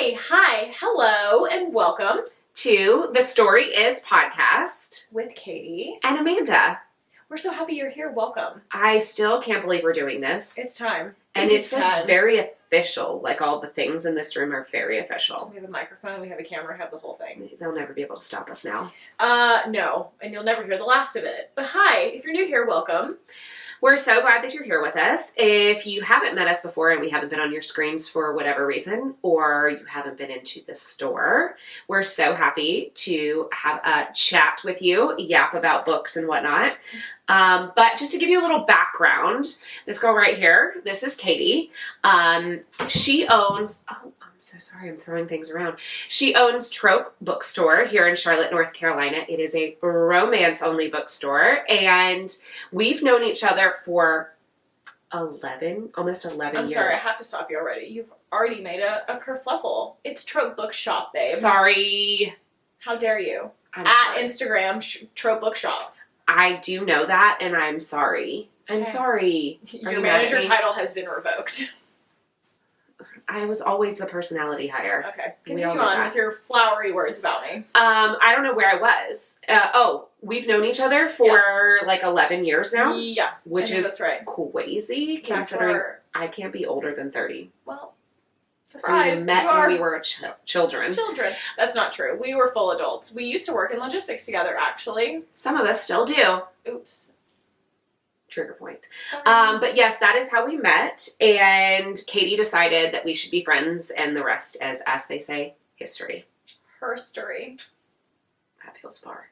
Hi, hello, and welcome to The Story Is podcast with Katie and Amanda. We're so happy you're here. Welcome. I still can't believe we're doing this. It's time. And it's like very official. Like all the things in this room are very official. We have a microphone, we have a camera, we have the whole thing. They'll never be able to stop us now. No, and you'll never hear the last of it. But hi, if you're new here, welcome. We're so glad that you're here with us. If you haven't met us before and we haven't been on your screens for whatever reason, or you haven't been into the store, we're so happy to have a chat with you, yap about books and whatnot. But just to give you a little background, this girl right here, this is Katie. She owns, I'm so sorry, I'm throwing things around. She owns Trope Bookstore here in Charlotte, North Carolina. It is a romance-only bookstore, and we've known each other for almost 11 years. I'm sorry, I have to stop you already. You've already made a kerfluffle. It's Trope Bookshop, babe. Sorry. How dare you? I'm At sorry. Instagram, Trope Bookshop. I do know that, and I'm sorry. I'm sorry. Your manager title has been revoked. I was always the personality hire. Okay, continue on with your flowery words about me. I don't know where I was. We've known each other for like 11 years now. Yeah, which is that's right. Crazy, considering I can't be older than 30. Well, surprise, we met when we were children. Children. That's not true. We were full adults. We used to work in logistics together, actually. Some of us still do. Oops. Trigger point. But yes, that is how we met, and Katie decided that we should be friends, and the rest is, as they say, history. Her story. That feels far.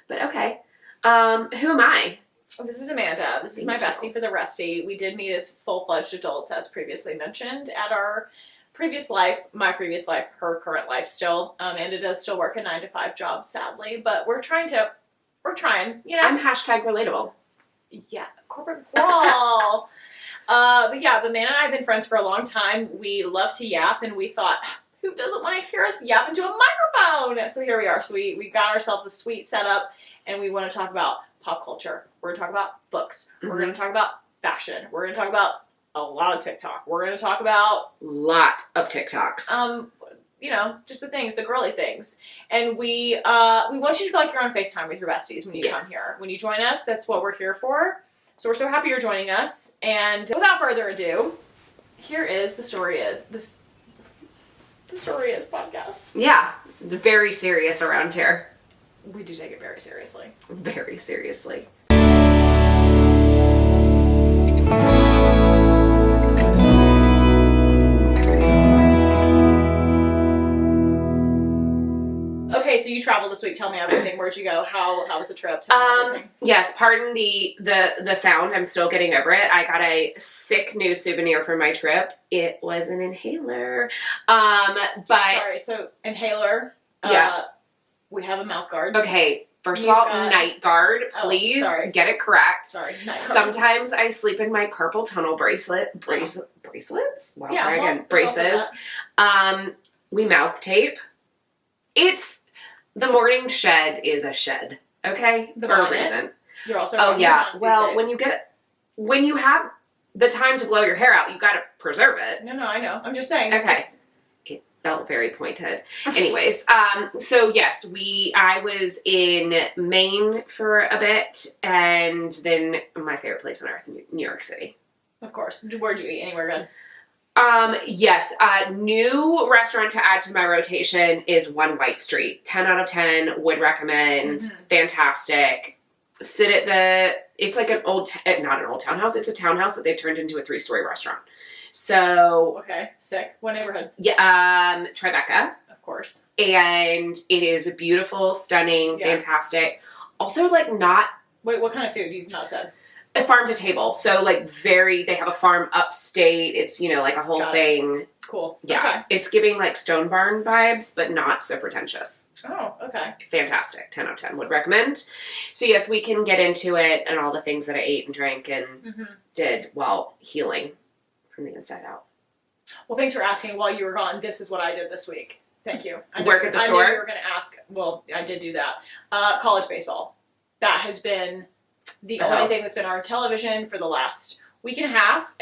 But okay. Who am I? This is Amanda. This is my bestie for the Rusty. We did meet as full-fledged adults, as previously mentioned, at our previous life, my previous life, her current life still. Amanda does still work a 9-to-5 job, sadly, but we're trying, you know. I'm hashtag relatable. Yeah, corporate brawl. But yeah, the man and I have been friends for a long time. We love to yap, and we thought, who doesn't want to hear us yap into a microphone? So here we are. So we got ourselves a sweet setup, and we want to talk about pop culture. We're going to talk about books. Mm-hmm. We're going to talk about fashion. We're going to talk about a lot of TikTok. We're going to talk about lot of TikToks. You know, just the things, the girly things. And we want you to feel like you're on FaceTime with your besties when you come here. When you join us, that's what we're here for. So we're so happy you're joining us. And without further ado, here is The Story Is. The Story Is podcast. Yeah, very serious around here. We do take it very seriously. Very seriously. Okay, so you traveled this week. Tell me everything. Where'd you go? How was the trip? Tell me everything. Yes, pardon the sound. I'm still getting over it. I got a sick new souvenir for my trip. It was an inhaler. But sorry, so inhaler. Yeah. We have a mouth guard. Okay, first of all, night guard. Please get it correct. Sorry, night guard. Sometimes I sleep in my carpal tunnel bracelets? Well, try again. Braces. We mouth tape. The morning shed is a shed, okay? For a reason. You're also well, when you have the time to blow your hair out, you gotta preserve it. No, I know. I'm just saying. Okay. It felt very pointed. Anyways, so yes, I was in Maine for a bit, and then my favorite place on earth, New York City. Of course. Where'd you eat? Anywhere good? Yes, new restaurant to add to my rotation is One White Street. 10 out of 10, would recommend. Mm-hmm. Fantastic. Sit at it's like not an old townhouse, it's a townhouse that they've turned into a 3-story restaurant. So. Okay, sick. What neighborhood? Yeah, Tribeca. Of course. And it is beautiful, stunning, fantastic. Also, Wait, what kind of food? You've not said. A farm to table. So, they have a farm upstate. It's, like a whole thing. Cool. Yeah. Okay. It's giving, Stone Barn vibes, but not so pretentious. Oh, okay. Fantastic. 10 out of 10. Would recommend. So, yes, we can get into it and all the things that I ate and drank and did while healing from the inside out. Well, thanks for asking while you were gone. This is what I did this week. Thank you. Work at the store? I knew you were going to ask. Well, I did do that. College baseball. That has been the only thing that's been on television for the last week and a half.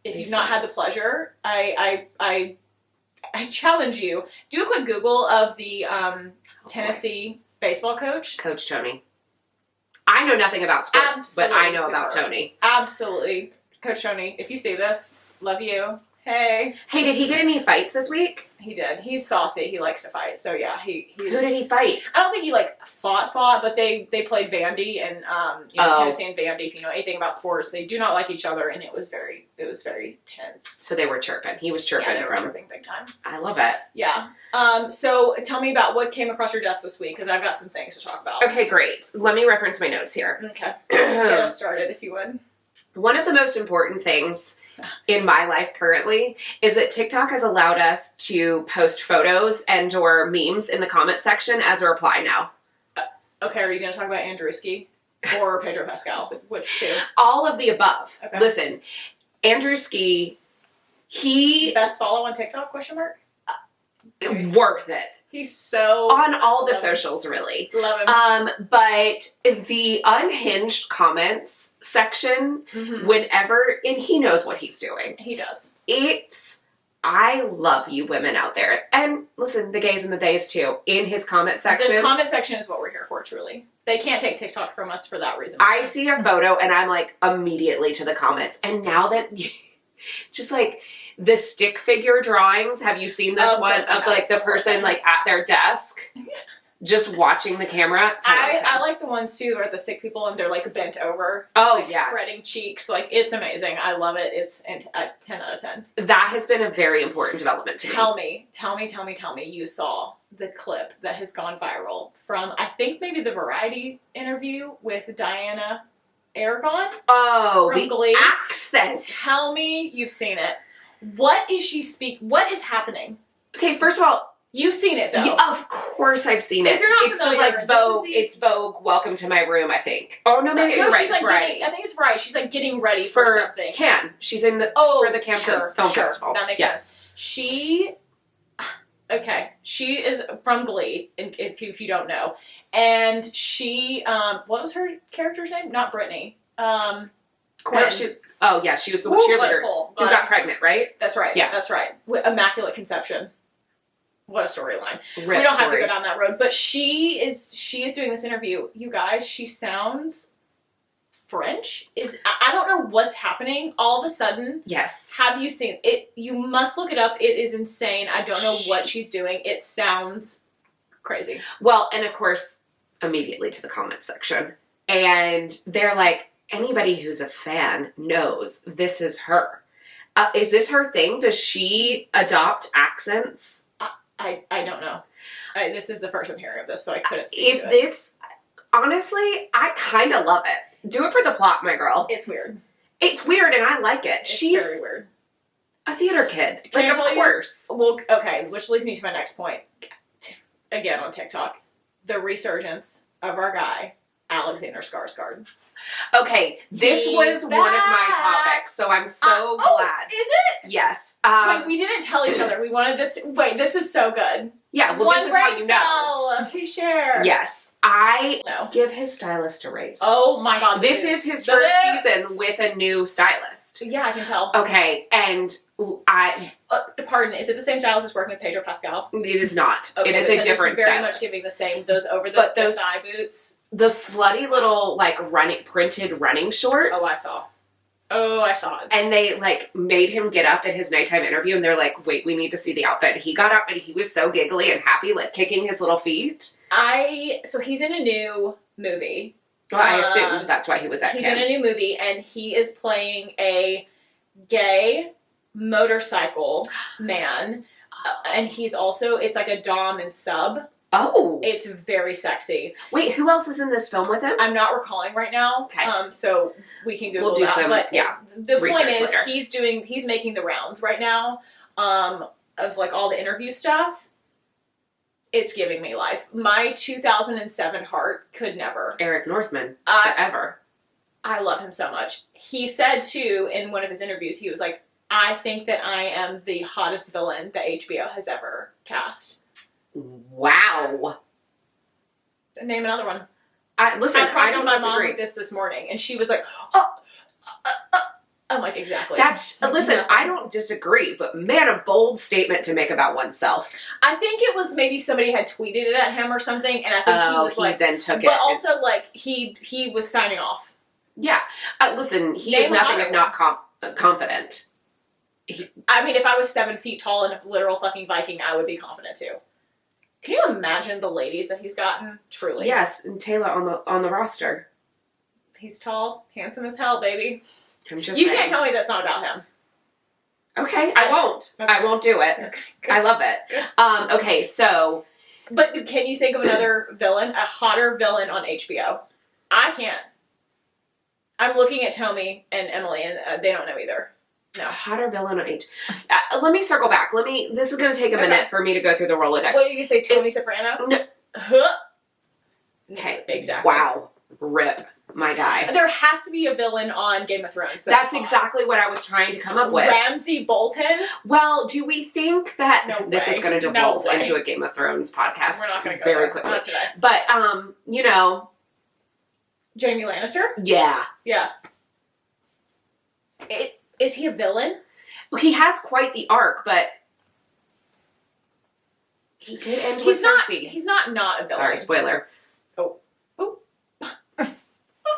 If you've not had the pleasure, I I challenge you, do a quick Google of the Tennessee baseball coach. Coach Tony. I know nothing about sports, Absolutely but I know about superb. Tony. Absolutely. Coach Tony, if you see this, love you. Hey. Hey, did he get any fights this week? He did. He's saucy. He likes to fight. So yeah, he's... Who did he fight? I don't think he like fought, but they played Vandy and Tennessee and Vandy. If you know anything about sports, they do not like each other, and it was very tense. So they were chirping. He was chirping. Yeah, they were chirping big time. I love it. Yeah. So tell me about what came across your desk this week, because I've got some things to talk about. Okay, great. Let me reference my notes here. Okay. Get us started, if you would. One of the most important things in my life currently is that TikTok has allowed us to post photos and or memes in the comment section as a reply now. Okay, are you going to talk about Andrewski or Pedro Pascal? Which two? All of the above. Okay. Listen, Andrewski, he... Best follow on TikTok, question mark? Worth it. He's so... On all the Love him. socials, really. Love him. But the unhinged comments section, whenever, and he knows what he's doing. He does. I love you women out there. And listen, the gays and the days too, in his comment section. This comment section is what we're here for, truly. They can't take TikTok from us for that reason. I see a photo and I'm like immediately to the comments. And now that, just like the stick figure drawings, have you seen this one of like the person like at their desk? Just watching the camera. I like the ones too where the sick people and they're like bent over. Oh, like, yeah. Spreading cheeks. Like, it's amazing. I love it. It's a 10 out of 10. That has been a very important development to me. Tell me you saw the clip that has gone viral from, I think maybe the Variety interview with Diana Aragon. Oh, from the Glee. accent. Tell me you've seen it. What is she what is happening? Okay, first of all, You've seen it, though. yeah, of course I've seen it. If you're not it's familiar, like Vogue. this is It's Vogue. Welcome to my room. I think. Oh no, maybe No, you're right. she's like It's right. I think it's right. She's like getting ready for something. Cannes. She's in the for the Cannes Film Festival. That makes sense. She is from Glee, if you don't know, and she what was her character's name? Not Brittany. Quinn. No, she was the cheerleader who got pregnant, right? That's right. Yes. That's right. Immaculate conception. What a storyline. We don't have to go down that road, but she is doing this interview. You guys, she sounds French. I don't know what's happening. All of a sudden, Yes. have you seen it? You must look it up. It is insane. I don't know what she's doing. It sounds crazy. Well, and of course, immediately to the comment section, and they're like, anybody who's a fan knows this is her. Is this her thing? Does she adopt accents? I don't know. This is the first I'm hearing of this, so I couldn't speak to it. This, honestly, I kind of love it. Do it for the plot, my girl. It's weird. It's weird, and I like it. She's very weird. A theater kid. Can I Like, tell of you? course. Well, okay, which leads me to my next point. Again, on TikTok. The resurgence of our guy, Alexander Skarsgard. Okay, this He's was one of my back. topics, so I'm so glad. Is it? Yes. Wait, we didn't tell each other. We wanted this. Wait, this is so good. Yeah, well, this is how you know. Please share. Yes. I No. give his stylist a raise. Oh my god. This is his first season with a new stylist. Yeah, I can tell. Okay, and Pardon, is it the same stylist that's working with Pedro Pascal? it is not. Okay, it is a because different it's very stylist. much giving the same, those over the But those- thigh boots. The slutty little, like, printed running shorts. Oh, I saw it. And they, like, made him get up in his nighttime interview, and they're like, wait, we need to see the outfit. He got up, and he was so giggly and happy, like, kicking his little feet. So he's in a new movie. Well, I assumed that's why he was at He's Kim. in a new movie, and he is playing a gay motorcycle man. And he's also, it's like a dom and sub. Oh. It's very sexy. Wait, who else is in this film with him? I'm not recalling right now. Okay. So we can Google We'll do that. some, but yeah, the point research is later. he's making the rounds right now of like all the interview stuff. It's giving me life. My 2007 heart could never. Eric Northman. I Forever. love him so much. He said too in one of his interviews, he was like, I think that I am the hottest villain that HBO has ever cast. Wow. Name another one. Listen, I prompted don't my mom disagree. with this morning, and she was like, I'm like, exactly. Listen, I don't disagree, but man, a bold statement to make about oneself. I think it was maybe somebody had tweeted it at him or something, and I think he was like, then took it. But also, like, he was signing off. Yeah. Listen, he is nothing if not confident. I mean, if I was 7 feet tall and a literal fucking Viking, I would be confident too. Can you imagine the ladies that he's gotten? Truly. Yes, and Taylor on the roster. He's tall, handsome as hell, baby. I'm just You saying. can't tell me that's not about him. Okay, I won't. Okay. I won't do it. Okay, I love it. Okay, so... But can you think of another villain, a hotter villain on HBO? I can't. I'm looking at Tommy and Emily, and they don't know either. No. A hotter villain on H. Let me circle back. This is going to take a minute for me to go through the Rolodex. What did you say, Tony Soprano? No. Huh? Okay. Exactly. Wow. Rip. My guy. There has to be a villain on Game of Thrones. That's exactly what I was trying to come up with. Ramsay Bolton? Well, do we think that... No this way. is going to devolve into a Game of Thrones podcast We're not going to go very there. quickly. Not today. But, you know... Jamie Lannister? Yeah. Yeah. Is he a villain? He has quite the arc, but... He did end with Cersei. He's not a villain. Sorry, spoiler. Oh.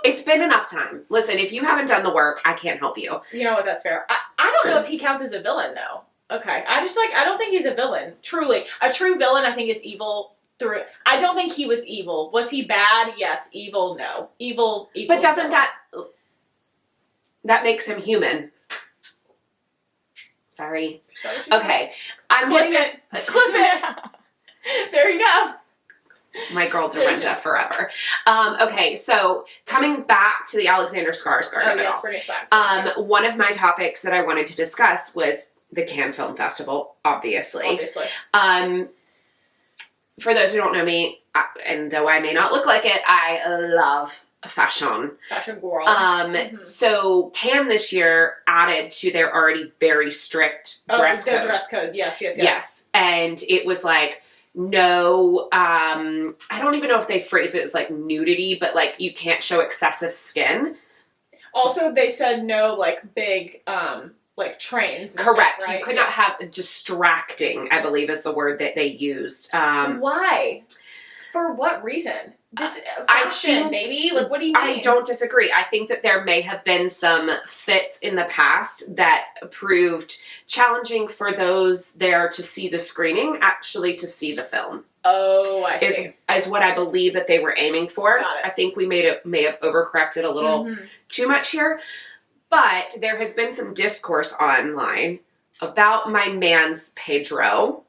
It's been enough time. Listen, if you haven't done the work, I can't help you. You know what? That's fair. I don't know if he counts as a villain, though. Okay. I don't think he's a villain. Truly. A true villain, I think, is evil through... I don't think he was evil. Was he bad? Yes. Evil? No. Evil... But doesn't that... That makes him human. Sorry. Okay. I'm Clip getting it. Clip it. There you go. My girl Dorinda forever. Okay, so coming back to the Alexander Skarsgard of it yes, all. bring us back. One of my topics that I wanted to discuss was the Cannes Film Festival, obviously. For those who don't know me, and though I may not look like it, I love fashion. Fashion girl. So Cannes this year added to their already very strict dress code. Dress code. Yes. Yes. And it was like, no, I don't even know if they phrase it as like nudity, but like you can't show excessive skin. Also, they said no like big like trains. And Correct. Stuff, right? You could not have distracting, I believe is the word that they used. Why? For what reason? This fashion, baby. Like, what do you mean? I don't disagree. I think that there may have been some fits in the past that proved challenging for those there to see the screening, actually to see the film. Oh, I see. Is what I believe that they were aiming for. Got it. I think we may have overcorrected a little too much here. But there has been some discourse online about my man's Pedro.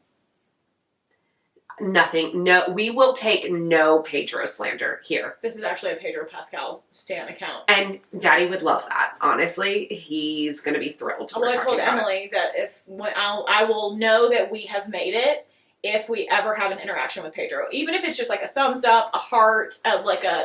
Nothing. No, we will take no Pedro slander here. This is actually a Pedro Pascal stan account. And Daddy would love that. Honestly, he's going to be thrilled. Well, I told Emily that I will know that we have made it if we ever have an interaction with Pedro, even if it's just like a thumbs up, a heart,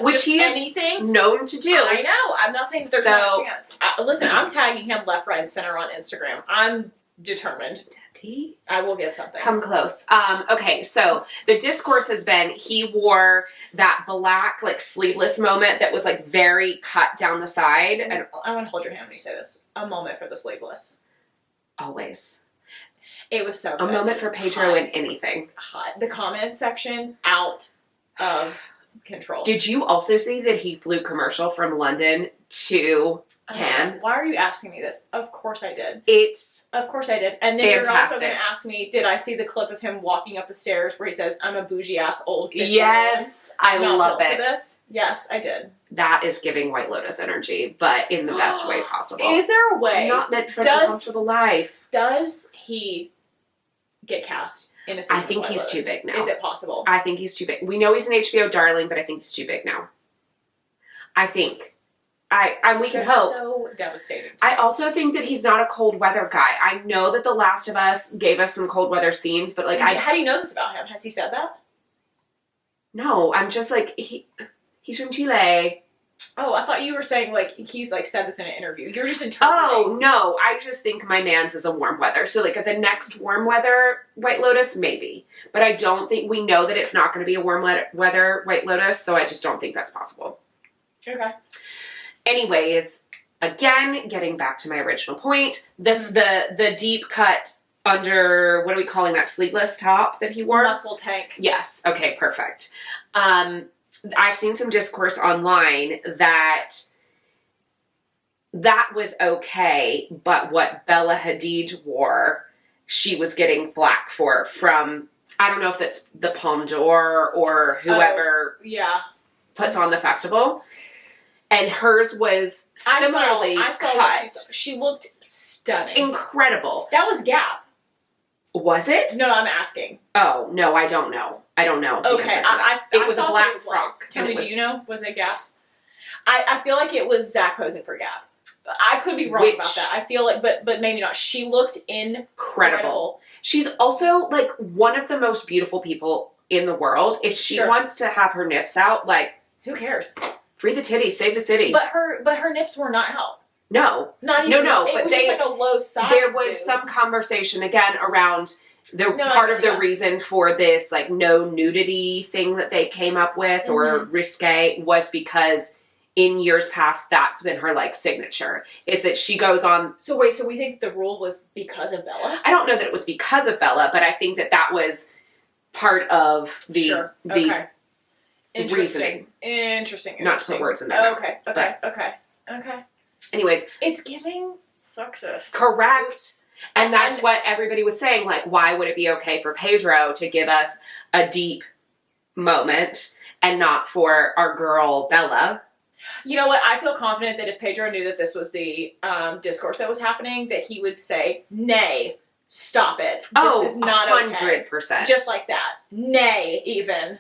which he is anything known to do. I know. I'm not saying that there's not a chance. Listen, I'm tagging him left, right, and center on Instagram. I'm determined. Daddy, I will get something. Come close. Okay, so the discourse has been he wore that black like sleeveless moment that was like very cut down the side. And I want to hold your hand when you say this. A moment for the sleeveless. Always. It was so good. A moment for Pedro in anything. Hot. The comment section out of control. Did you also see that he flew commercial from London to Cannes? Why are you asking me this? Of course I did. Of course I did. And then fantastic. You're also going to ask me, did I see the clip of him walking up the stairs where he says, I'm a bougie ass old 50-year-old. Yes, I love it. For this? Yes, I did. That is giving White Lotus energy, but in the best way possible. Is there a way? Not meant for a comfortable life. Does he get cast in a season? I think he's too big now. Is it possible? I think he's too big. We know he's an HBO darling, but I think he's too big now. I think. We can hope. So devastating. I also think that he's not a cold weather guy. I know that The Last of Us gave us some cold weather scenes, but like how do you know this about him? Has he said that? No, I'm just like he's from Chile. Oh, I thought you were saying like he's like said this in an interview. You're just interpreting. Oh no, I just think my man's is a warm weather. So like the next warm weather White Lotus, maybe. But I don't think we know that it's not going to be a warm weather White Lotus, so I just don't think that's possible. Okay. Anyways, again, getting back to my original point, the deep cut under, what are we calling that, sleeveless top that he wore? Muscle tank. Yes. Okay, perfect. I've seen some discourse online that was okay, but what Bella Hadid wore, she was getting flack for from, I don't know if that's the Palme d'Or or whoever puts on the festival. And hers was similarly cut. She looked stunning. Incredible. That was Gap. Was it? No, I'm asking. Oh, no, I don't know. I don't know. Okay, it was a black frock. Tell me, do you know? Was it Gap? I feel like it was Zach posing for Gap. I could be wrong about that. I feel like, but maybe not. She looked incredible. She's also like one of the most beautiful people in the world. If she wants to have her nips out, like, who cares? Free the titties, save the city. But her nips were not out. No. Not even. No. It was just like a low side. There was some conversation again around part of the reason for this like no nudity thing that they came up with or risque was because in years past that's been her like signature is that she goes on. So wait, so we think the rule was because of Bella? I don't know that it was because of Bella, but I think that was part of the reasoning. Interesting. Not to put words in their mouth. Okay. Anyways. It's giving success. Correct. Oops. And that's what everybody was saying. Like, why would it be okay for Pedro to give us a deep moment and not for our girl Bella? You know what? I feel confident that if Pedro knew that this was the discourse that was happening, that he would say, nay, stop it. This is not 100%. Okay. Just like that. Nay, even.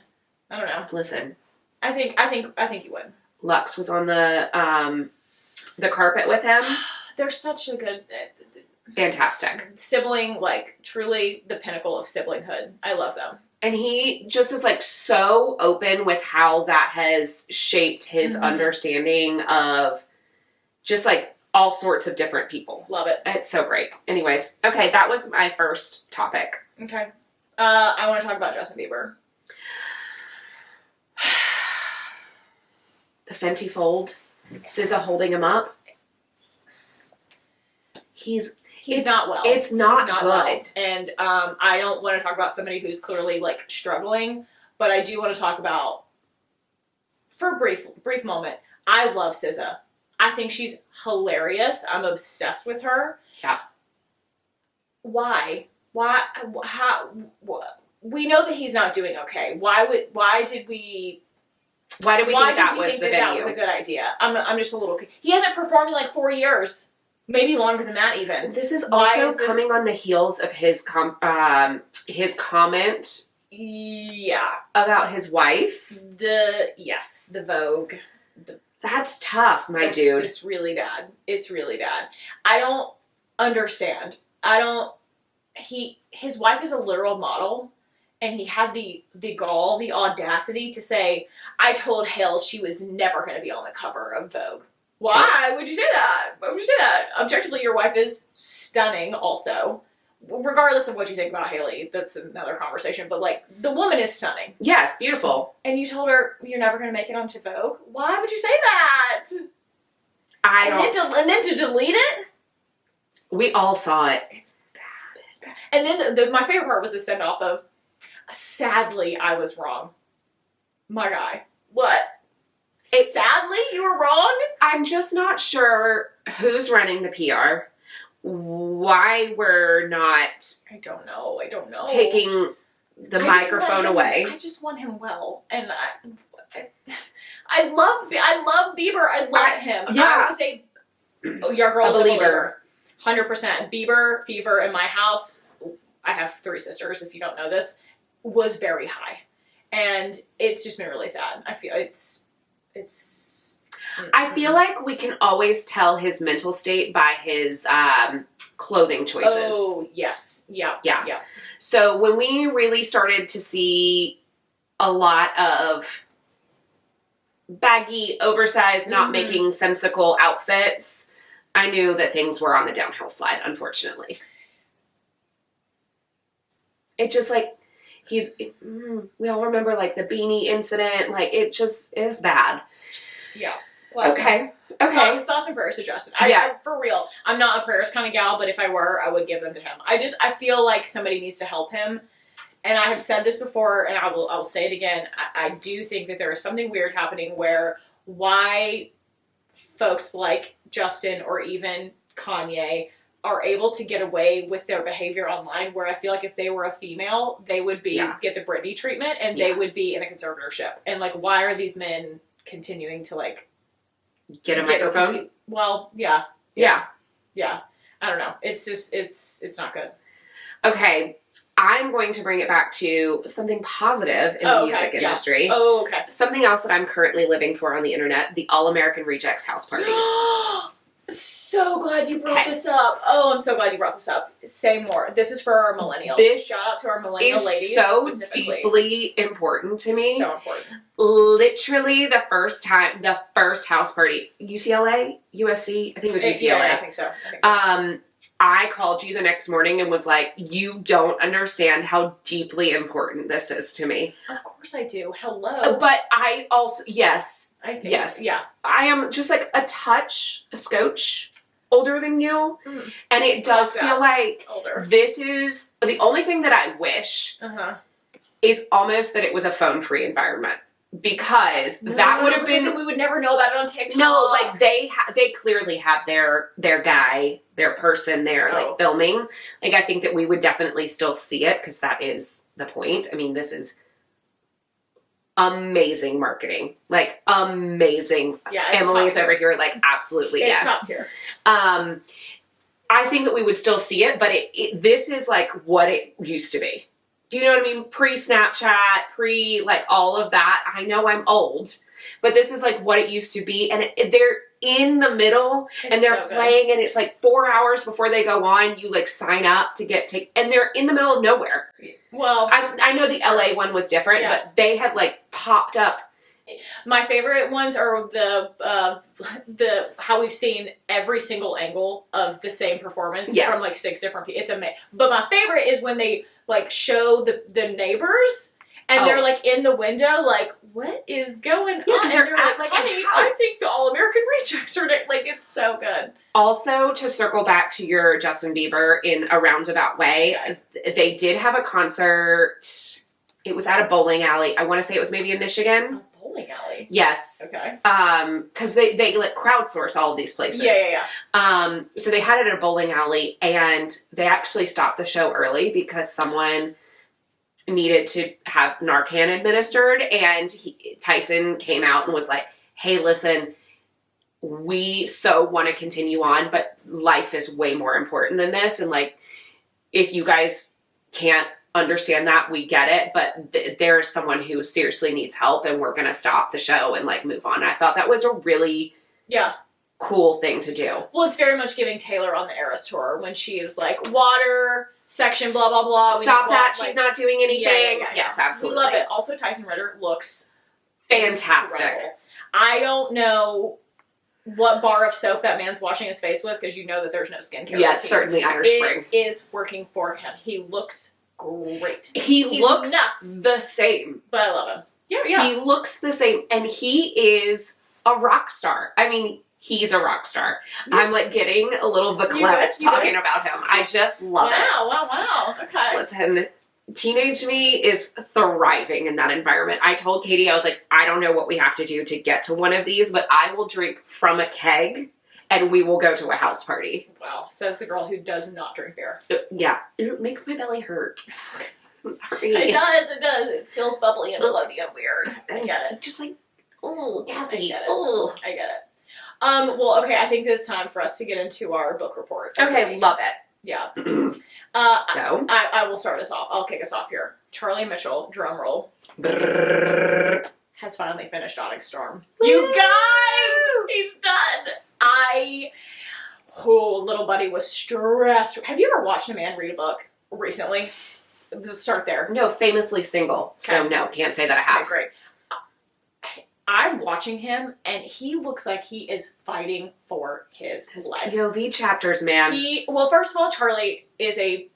I don't know. Listen, I think you would. Lux was on the carpet with him. They're such a good, fantastic sibling. Like truly the pinnacle of siblinghood. I love them. And he just is like so open with how that has shaped his understanding of just like all sorts of different people. Love it. It's so great. Anyways, okay, that was my first topic. Okay, I want to talk about Justin Bieber. The Fenty fold, SZA holding him up. He's not well. It's not good. Well. And I don't want to talk about somebody who's clearly like struggling, but I do want to talk about, for a brief moment, I love SZA. I think she's hilarious. I'm obsessed with her. Yeah. Why? How? We know that he's not doing okay. Why did we think that was the venue? That was a good idea? I'm just a little. He hasn't performed in like 4 years. Maybe longer than that, even. This is also coming on the heels of his comment. Yeah. About his wife. The Vogue. That's tough, dude. It's really bad. It's really bad. I don't understand. His wife is a literal model, and he had the gall, the audacity to say, I told Hales she was never going to be on the cover of Vogue. Why would you say that? Why would you say that? Objectively, your wife is stunning also. Regardless of what you think about Haley, that's another conversation, but like, the woman is stunning. Yes, beautiful. And you told her you're never going to make it onto Vogue? Why would you say that? And then to delete it? We all saw it. It's bad. And then my favorite part was the send-off of, sadly, I was wrong. My guy. What? Sadly, you were wrong? I'm just not sure who's running the PR. Why we're not... I don't know. Taking the microphone away. I just want him well. And I love Bieber. I love him. Yeah. I would say, your girl's a believer. 100%. Bieber fever in my house, I have 3 sisters, if you don't know this, was very high. And it's just been really sad. I feel I feel like we can always tell his mental state by his clothing choices. Oh, yes. Yeah. So when we really started to see a lot of baggy, oversized, not making sensical outfits, I knew that things were on the downhill slide, unfortunately. It just like, we all remember like the beanie incident, like it just is bad. Yeah. Bless him. Okay. Thoughts and prayers to Justin. Yeah. For real. I'm not a prayers kind of gal, but if I were, I would give them to him. I feel like somebody needs to help him. And I have said this before, and I will say it again. I do think that there is something weird happening where why folks like Justin or even Kanye are able to get away with their behavior online, where I feel like if they were a female, they would get the Britney treatment, and they would be in a conservatorship. And like, why are these men continuing to like get a microphone? Well, yeah. Yes. Yeah. I don't know. It's just, it's not good. Okay. I'm going to bring it back to something positive in the music industry. Oh, okay. Something else that I'm currently living for on the internet, the All-American Rejects house parties. So glad you brought this up. Oh, I'm so glad you brought this up. Say more. This is for our millennials. Shout out to our millennial ladies. So deeply important to me. So important. Literally the first house party, UCLA, USC, I think it was UCLA. I think so. I called you the next morning and was like, you don't understand how deeply important this is to me. Of course I do. Hello. But I also, yes. Yeah. I am just like a scotch older than you. Mm. And it does feel like this is the only thing that I wish is almost that it was a phone-free environment. Because that would have been... we would never know about it on TikTok. No, like they clearly have their guy, their person there, like filming. Like I think that we would definitely still see it because that is the point. I mean, this is amazing marketing. Like amazing. Yeah, Emily's over here like absolutely it's yes. top tier. I think that we would still see it, but this is like what it used to be. Do you know what I mean? Pre-Snapchat, like all of that. I know I'm old, but this is like what it used to be. And they're in the middle and they're playing and it's like 4 hours before they go on. You like sign up to and they're in the middle of nowhere. Well, I know the LA one was different, but they had like popped up. My favorite ones are the how we've seen every single angle of the same performance from like 6 different people. It's amazing. But my favorite is when they like show the neighbors and they're like in the window like, what is going on? Because they're at like, honey, I think the All-American Rejects are like, it's so good. Also, to circle back to your Justin Bieber in a roundabout way, they did have a concert. It was at a bowling alley. I want to say it was maybe in Michigan. Bowling alley. Yes. Okay. Because they like crowdsource all of these places. Yeah. So they had it at a bowling alley, and they actually stopped the show early because someone needed to have Narcan administered, and Tyson came out and was like, "Hey, listen, we so want to continue on, but life is way more important than this, and like, if you guys can't understand that, we get it, but there's someone who seriously needs help and we're gonna stop the show and like move on." I thought that was a really cool thing to do. Well, it's very much giving Taylor on the Eras tour when she was like, water section, blah blah blah, stop that, she's not doing anything. Yes, absolutely, we love it. Also, Tyson Ritter looks fantastic. Incredible. I don't know what bar of soap that man's washing his face with, because you know that there's no skincare. Yes, certainly Irish Spring. It is working for him. He looks great. He's looks nuts. The same. But I love him. Yeah. He looks the same. And he is a rock star. I mean, he's a rock star. Yeah. I'm like getting a little verklempt talking about him. I just love it. Wow. Okay. Listen, teenage me is thriving in that environment. I told Katie, I was like, I don't know what we have to do to get to one of these, but I will drink from a keg and we will go to a house party. Wow. Says the girl who does not drink beer. Yeah. It makes my belly hurt. I'm sorry. It does. It feels bubbly and floaty and weird. I get it. Just like, oh, gassy. I get it. Well, okay, I think it's time for us to get into our book report. Okay, love it. Yeah. So? I will start us off. I'll kick us off here. Charlie Mitchell, drum roll, has finally finished Onyx Storm. You guys! He's done! Little buddy was stressed. Have you ever watched a man read a book recently? Let's start there. No, famously single. So no, can't say that I have. Okay, great. I'm watching him, and he looks like he is fighting for his life. POV chapters, man. Well, first of all, Charlie is a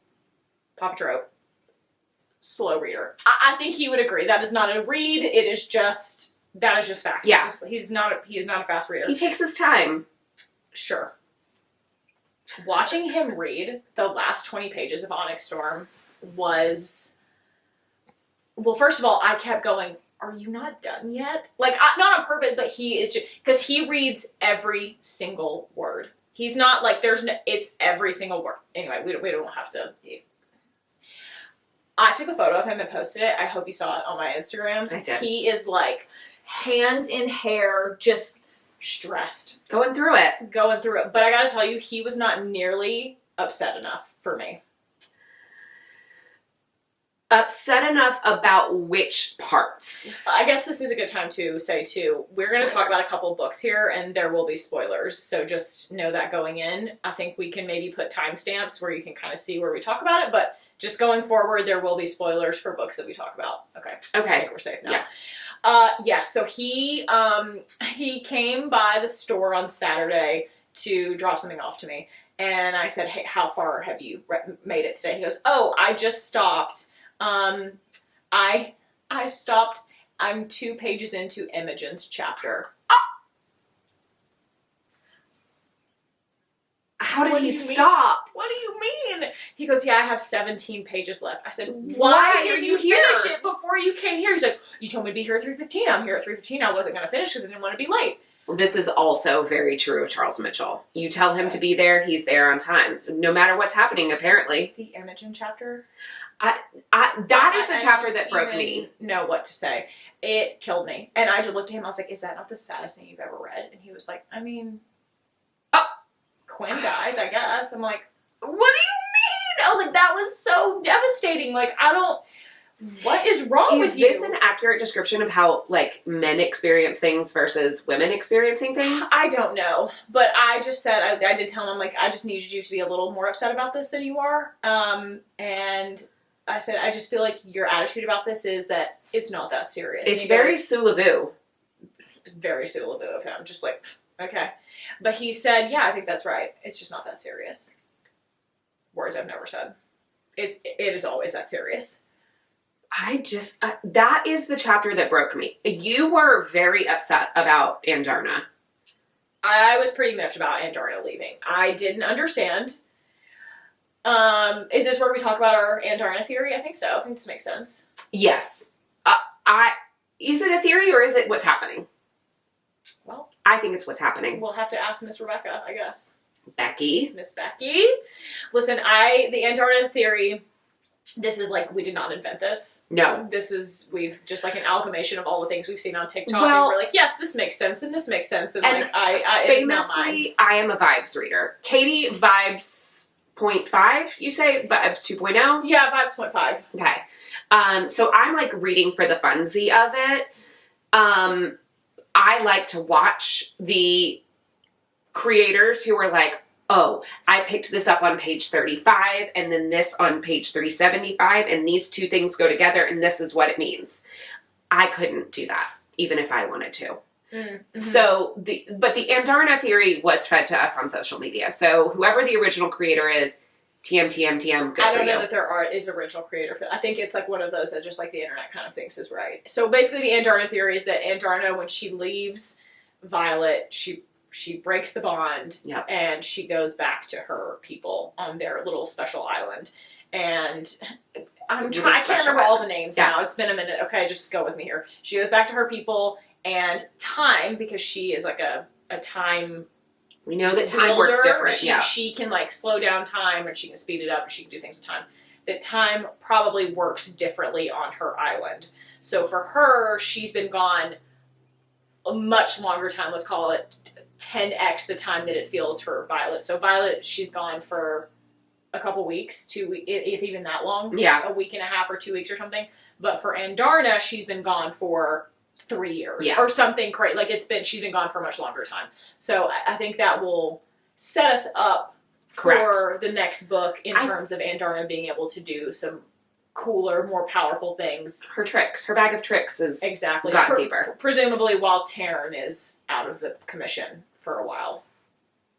Papa Trope slow reader. I think he would agree. That is not a read. It is just That is just facts. Yeah. He is not a fast reader. He takes his time. Sure. Watching him read the last 20 pages of Onyx Storm was... Well, first of all, I kept going, are you not done yet? Like, not on purpose, but he is just... Because he reads every single word. He's not like, it's every single word. Anyway, we don't have to... I took a photo of him and posted it. I hope you saw it on my Instagram. I did. He is like, hands in hair, just stressed. Going through it. But I gotta tell you, he was not nearly upset enough for me. Upset enough about which parts? I guess this is a good time to say, too, we're going to talk about a couple of books here, and there will be spoilers, so just know that going in. I think we can maybe put timestamps where you can kind of see where we talk about it, but just going forward, there will be spoilers for books that we talk about. Okay. I think we're safe now. Yeah. So he came by the store on Saturday to drop something off to me, and I said, hey, how far have you made it today? He goes, oh, I just stopped. I stopped. I'm 2 pages into Imogen's chapter. How did he stop? What do you mean? He goes, yeah, I have 17 pages left. I said, why didn't you finish it before you came here? He's like, you told me to be here at 3:15. I'm here at 3:15. I wasn't going to finish because I didn't want to be late. This is also very true of Charles Mitchell. You tell him to be there, he's there on time. No matter what's happening, apparently. The Imogen chapter? That is the chapter that broke me. Know what to say. It killed me. And I just looked at him, I was like, is that not the saddest thing you've ever read? And he was like, I mean, Quinn dies, I guess. I'm like, what do you mean? I was like, that was so devastating. Like, what is wrong with you? Is this an accurate description of how, like, men experience things versus women experiencing things? I don't know. But I just said, I did tell him, like, I just needed you to be a little more upset about this than you are. And I said, I just feel like your attitude about this is that it's not that serious. It's very Sulavu. Very Sulavu of him. Just like, okay. But he said, yeah, I think that's right. It's just not that serious. Words I've never said. It is always that serious. That is the chapter that broke me. You were very upset about Andarna. I was pretty miffed about Andarna leaving. I didn't understand. Is this where we talk about our Andarna theory? I think so. I think this makes sense. Yes. Is it a theory or is it what's happening? Well, I think it's what's happening. We'll have to ask Miss Rebecca, I guess. Becky. Miss Becky. Listen, the Andarna theory, this is like, we did not invent this. No. We've just like an amalgamation of all the things we've seen on TikTok, and we're like, yes, this makes sense, and this makes sense, and like, famously, I am a vibes reader. Katie, vibes 0.5, you say? Vibes 2.0? Yeah, vibes 0.5. Okay. So I'm like reading for the funsy of it. I like to watch the creators who are like, oh, I picked this up on page 35 and then this on page 375 and these two things go together and this is what it means. I couldn't do that, even if I wanted to. Mm-hmm. So, but the Andarna theory was fed to us on social media. So whoever the original creator is, TM, good for you. I don't know that is original creator. I think it's like one of those that just like the internet kind of thinks is right. So basically the Andarna theory is that Andarna, when she leaves Violet, she breaks the bond, yep, and she goes back to her people on their little special island. And I can't remember all the names now. It's been a minute. Okay, just go with me here. She goes back to her people, and time, because she is like a time... We know that time works different. She can like slow down time, and she can speed it up, and she can do things with time. That time probably works differently on her island. So for her, she's been gone a much longer time. Let's call it 10x the time that it feels for Violet. So Violet, she's gone for a couple weeks, 2 weeks, if even that long. Yeah. A week and a half or 2 weeks or something. But for Andarna, she's been gone for 3 years or something crazy. Like she's been gone for a much longer time. So I think that will set us up for the next book in terms of Andarna being able to do some cooler, more powerful things. Her bag of tricks is gotten deeper. Presumably while Taryn is out of the commission for a while.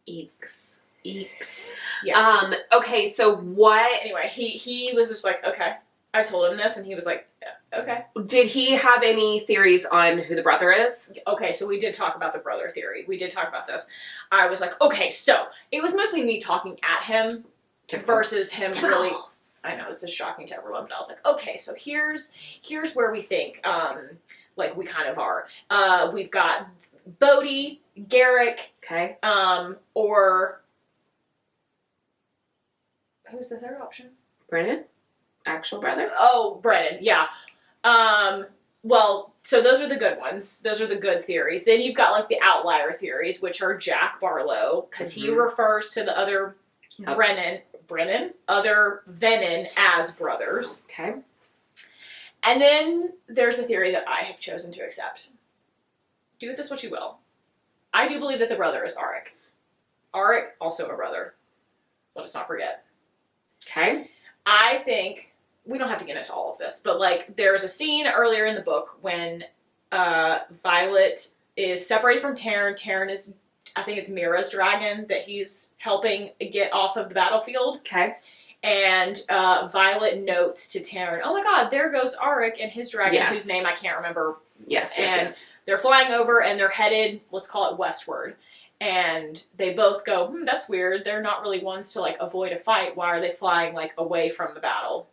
Eeks. Yeah. Okay, so what... Anyway, he was just like, okay. I told him this, and he was like, Okay. Did he have any theories on who the brother is? Okay, so we did talk about the brother theory. We did talk about this. I was like, okay, so it was mostly me talking at him versus him really. I know this is shocking to everyone, but I was like, okay, so here's where we think like we kind of are. We've got Bodhi, Garrick, Okay. or who's the third option? Brennan? Actual brother? Oh, Brennan, yeah. Well, so those are the good ones. Those are the good theories. Then you've got like the outlier theories, which are Jack Barlow, because he refers to the other other Venom as brothers. Okay. And then there's the theory that I have chosen to accept. Do with this what you will. I do believe that the brother is Auric. Auric, also a brother. Let us not forget. Okay. I think, we don't have to get into all of this, but like there's a scene earlier in the book when Violet is separated from Taryn. Taryn is, I think it's Mira's dragon that he's helping get off of the battlefield. Okay. And Violet notes to Taryn, oh my god, there goes Auric and his dragon, whose name I can't remember. Yes. They're flying over and they're headed, let's call it westward. And they both go, that's weird. They're not really ones to like avoid a fight. Why are they flying like away from the battle?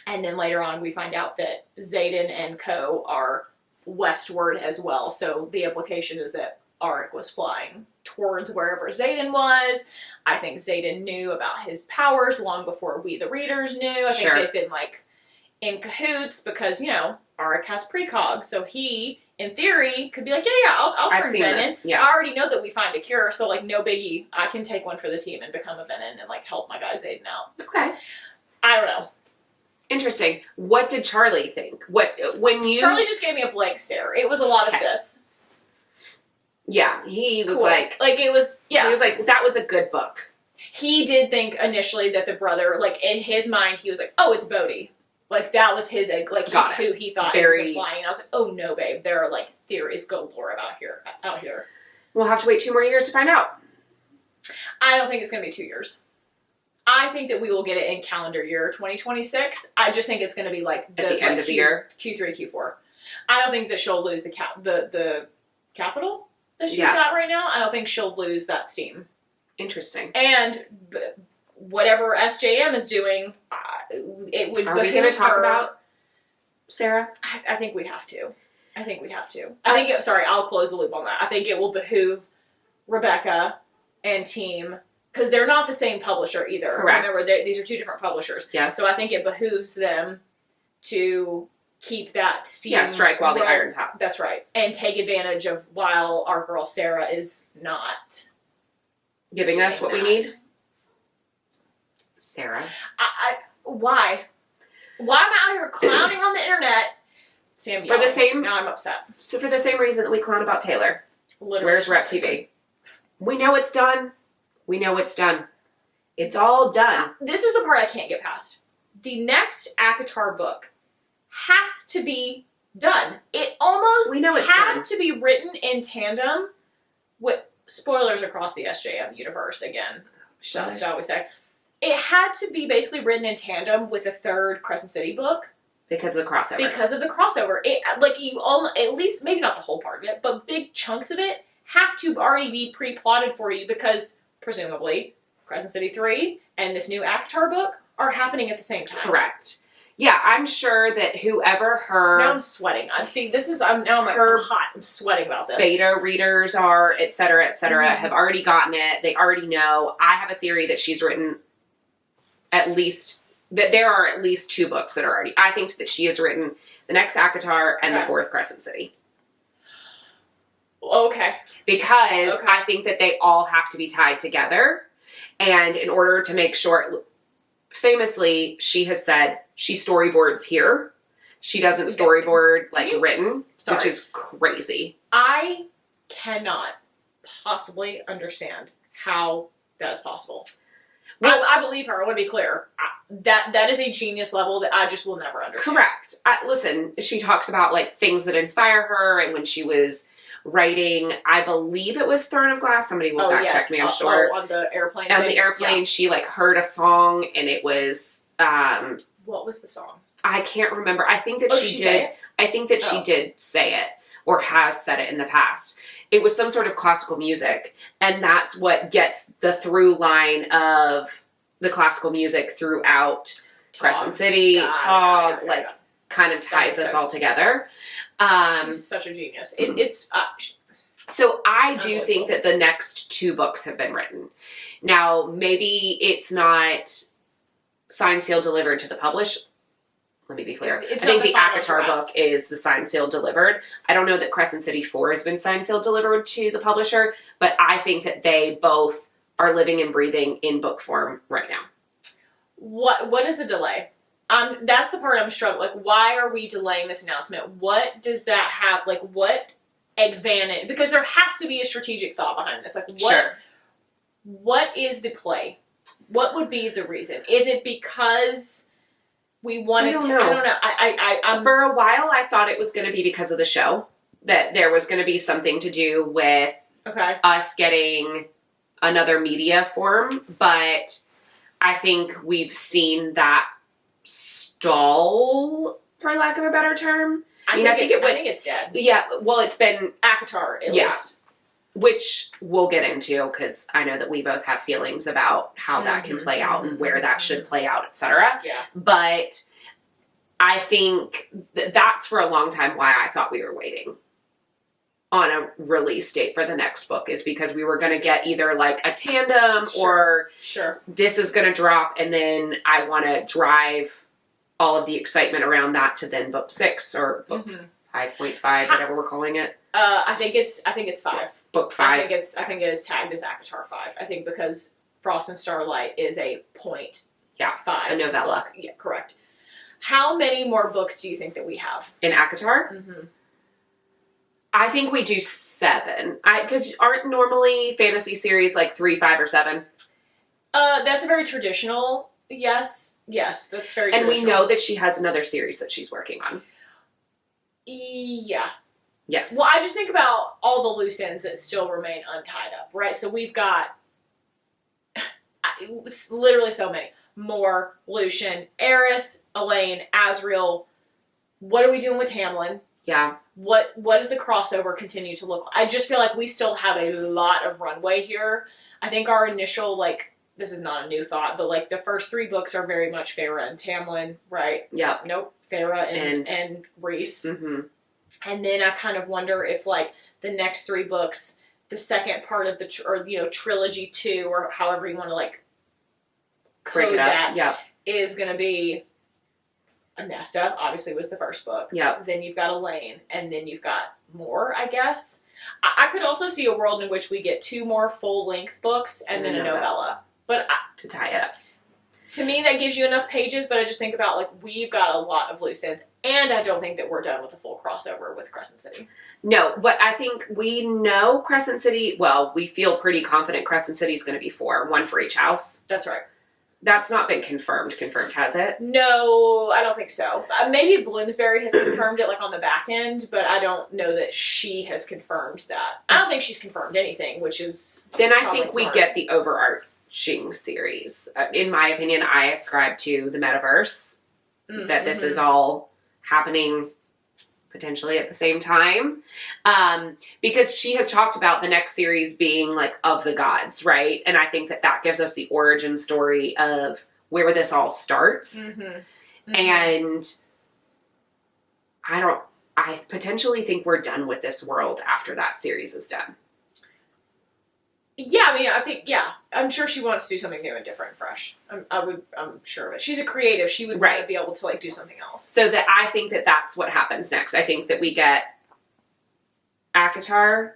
And then later on we find out that Xaden and Co are westward as well. So the implication is that Auric was flying towards wherever Xaden was. I think Xaden knew about his powers long before we the readers knew. I think they've been like in cahoots because, you know, Auric has precog. So he, in theory, could be like, I'll turn Venom. Yeah. I already know that we find a cure, so like no biggie. I can take one for the team and become a Venom and like help my guy Xaden out. Okay. I don't know. Interesting. What did Charlie think? Charlie just gave me a blank stare. It was a lot of this. Yeah, he was cool. like it was, he was like, that was a good book. He did think initially that the brother, like in his mind, he was like, oh, it's Bodhi. Like that was his, like who he thought he was implying. And I was like, oh no, babe, there are like theories galore out here. We'll have to wait 2 more years to find out. I don't think it's going to be 2 years. I think that we will get it in calendar year 2026. I just think it's going to be like at the end of the year, Q3, Q4. I don't think that she'll lose the capital that she's got right now. I don't think she'll lose that steam. Interesting. And whatever SJM is doing, it would. Are we going to talk about Sarah? I think we have to. I'll close the loop on that. I think it will behoove Rebecca and team. Because they're not the same publisher either. Correct. Remember, these are 2 different publishers. Yes. So I think it behooves them to keep that steam. Yeah, strike while the iron's hot. That's right. And take advantage of while our girl Sarah is not giving us what we need. Sarah. Why? Why am I out here clowning on the internet? Sam, now I'm upset. So for the same reason that we clown about Taylor. Literally. Where's Rep TV? We know it's done. It's all done. This is the part I can't get past. The next ACOTAR book has to be done. It almost had to be written in tandem with spoilers across the SJM universe again. Shall we say? It had to be basically written in tandem with a third Crescent City book. Because of the crossover. It at least, maybe not the whole part of it, but big chunks of it have to already be pre-plotted for you because presumably Crescent City 3 and this new ACOTAR book are happening at the same time. Correct. Yeah, I'm sure that whoever her... Now I'm sweating. I'm hot. I'm sweating about this. Beta readers are, et cetera, have already gotten it. They already know. I have a theory that she's written that there are at least 2 books that are already... I think that she has written the next ACOTAR and the 4th Crescent City. Okay. Because I think that they all have to be tied together. And in order to make sure... Famously, she has said she storyboards here. She doesn't storyboard, written, which is crazy. I cannot possibly understand how that is possible. Well, I believe her. I want to be clear. That is a genius level that I just will never understand. Correct. Listen, she talks about, things that inspire her, and when she was writing, I believe it was Throne of Glass. Somebody will fact check me, I'm sure. On the airplane. On the airplane, she heard a song, and it was... what was the song? I can't remember. I think that Oh, she did she say did. it? I think that she did say it, or has said it in the past. It was some sort of classical music, and that's what gets the through line of the classical music throughout Crescent City, Tog, like kind of ties us all together. She's such a genius. So I do think that the next 2 books have been written. Now, maybe it's not signed, sealed, delivered to the publisher. Let me be clear. I think the ACOTAR book is the signed, sealed, delivered. I don't know that Crescent City 4 has been signed, sealed, delivered to the publisher, but I think that they both are living and breathing in book form right now. What is the delay? That's the part I'm struggling. Like, why are we delaying this announcement? What does that have? Like, what advantage? Because there has to be a strategic thought behind this. Like, what is the play? What would be the reason? Is it because we wanted to? I don't know. I'm For a while, I thought it was going to be because of the show. That there was going to be something to do with us getting another media form, but I think we've seen that stall, for lack of a better term. I think it's dead. Yeah, well, it's been ACOTAR, at least. Which we'll get into, because I know that we both have feelings about how that can play out and where that should play out, etc. Yeah. But I think that's for a long time why I thought we were waiting on a release date for the next book, is because we were going to get either like a tandem or this is going to drop, and then I want to drive all of the excitement around that to then book 6 or book 5.5, whatever we're calling it. I think it's 5. Book 5. I think it is tagged as ACOTAR 5. I think because Frost and Starlight is a point. Yeah, 5. A novella. Yeah, correct. How many more books do you think that we have in ACOTAR? I think we do 7. Because aren't normally fantasy series like 3, 5, or 7? That's a very traditional. Yes, that's very traditional. And we know that she has another series that she's working on. Yeah. Yes. Well, I just think about all the loose ends that still remain untied up, right? So we've got literally so many. More, Lucian, Eris, Elaine, Azriel. What are we doing with Tamlin? Yeah. What does the crossover continue to look like? I just feel like we still have a lot of runway here. I think our initial, this is not a new thought, but the first 3 books are very much Farrah and Tamlin, right? Yeah. Nope. Farrah and Rhys. Mm-hmm. And then I kind of wonder if the next 3 books, the second part of the trilogy 2, or however you want to break it up, is going to be Nesta. Obviously, was the first book. Yeah. Then you've got Elaine, and then you've got more. I guess I could also see a world in which we get 2 more full-length books and then a novella. But to tie it up. To me, that gives you enough pages, but I just think about, we've got a lot of loose ends, and I don't think that we're done with the full crossover with Crescent City. No, but I think we know Crescent City, we feel pretty confident Crescent City is going to be 4, 1 for each house. That's right. That's not been confirmed, has it? No, I don't think so. Maybe Bloomsbury has confirmed it, on the back end, but I don't know that she has confirmed that. I don't think she's confirmed anything, which is Then I think smart. we get the overarching series. In my opinion, I ascribe to the metaverse, that this is all happening potentially at the same time. Because she has talked about the next series being of the gods, right? And I think that gives us the origin story of where this all starts. And I potentially think we're done with this world after that series is done. Yeah, I'm sure she wants to do something new and different and fresh. I'm sure of it. She's a creative. She would want to be able to do something else. So that I think that's what happens next. I think that we get ACOTAR,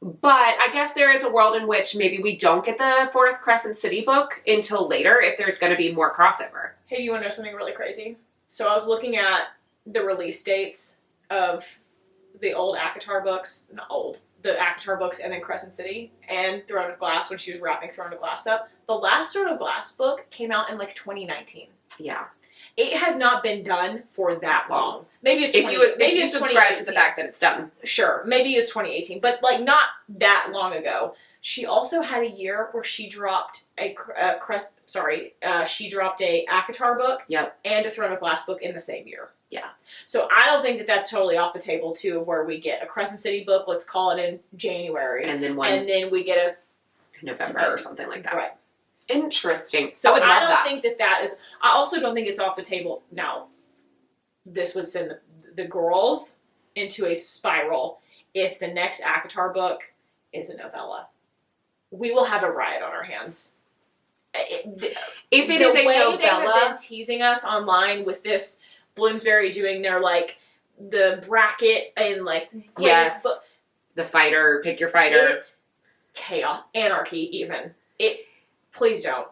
but I guess there is a world in which maybe we don't get the 4th Crescent City book until later if there's going to be more crossover. Hey, do you want to know something really crazy? So I was looking at the release dates of the old ACOTAR books, the ACOTAR books, and then Crescent City and Throne of Glass when she was wrapping Throne of Glass up. The last Throne of Glass book came out in 2019. Yeah. It has not been done for that long. Maybe it's if you subscribe to the fact that it's done. Sure, maybe it's 2018, but not that long ago. She also had a year where she dropped she dropped a ACOTAR book Yep. and a Throne of Glass book in the same year. Yeah. So I don't think that that's totally off the table too, of where we get a Crescent City book, let's call it in January, And then we get a November or something like that. Right. Interesting. So I would love I don't that. think that is. I also don't think it's off the table. Now, this would send the girls into a spiral if the next ACOTAR book is a novella. We will have a riot on our hands. If it is a way novella, they have been teasing us online with this Bloomsbury doing their like the bracket and like yes, the fighter, pick your fighter, chaos, anarchy, even it. Please don't.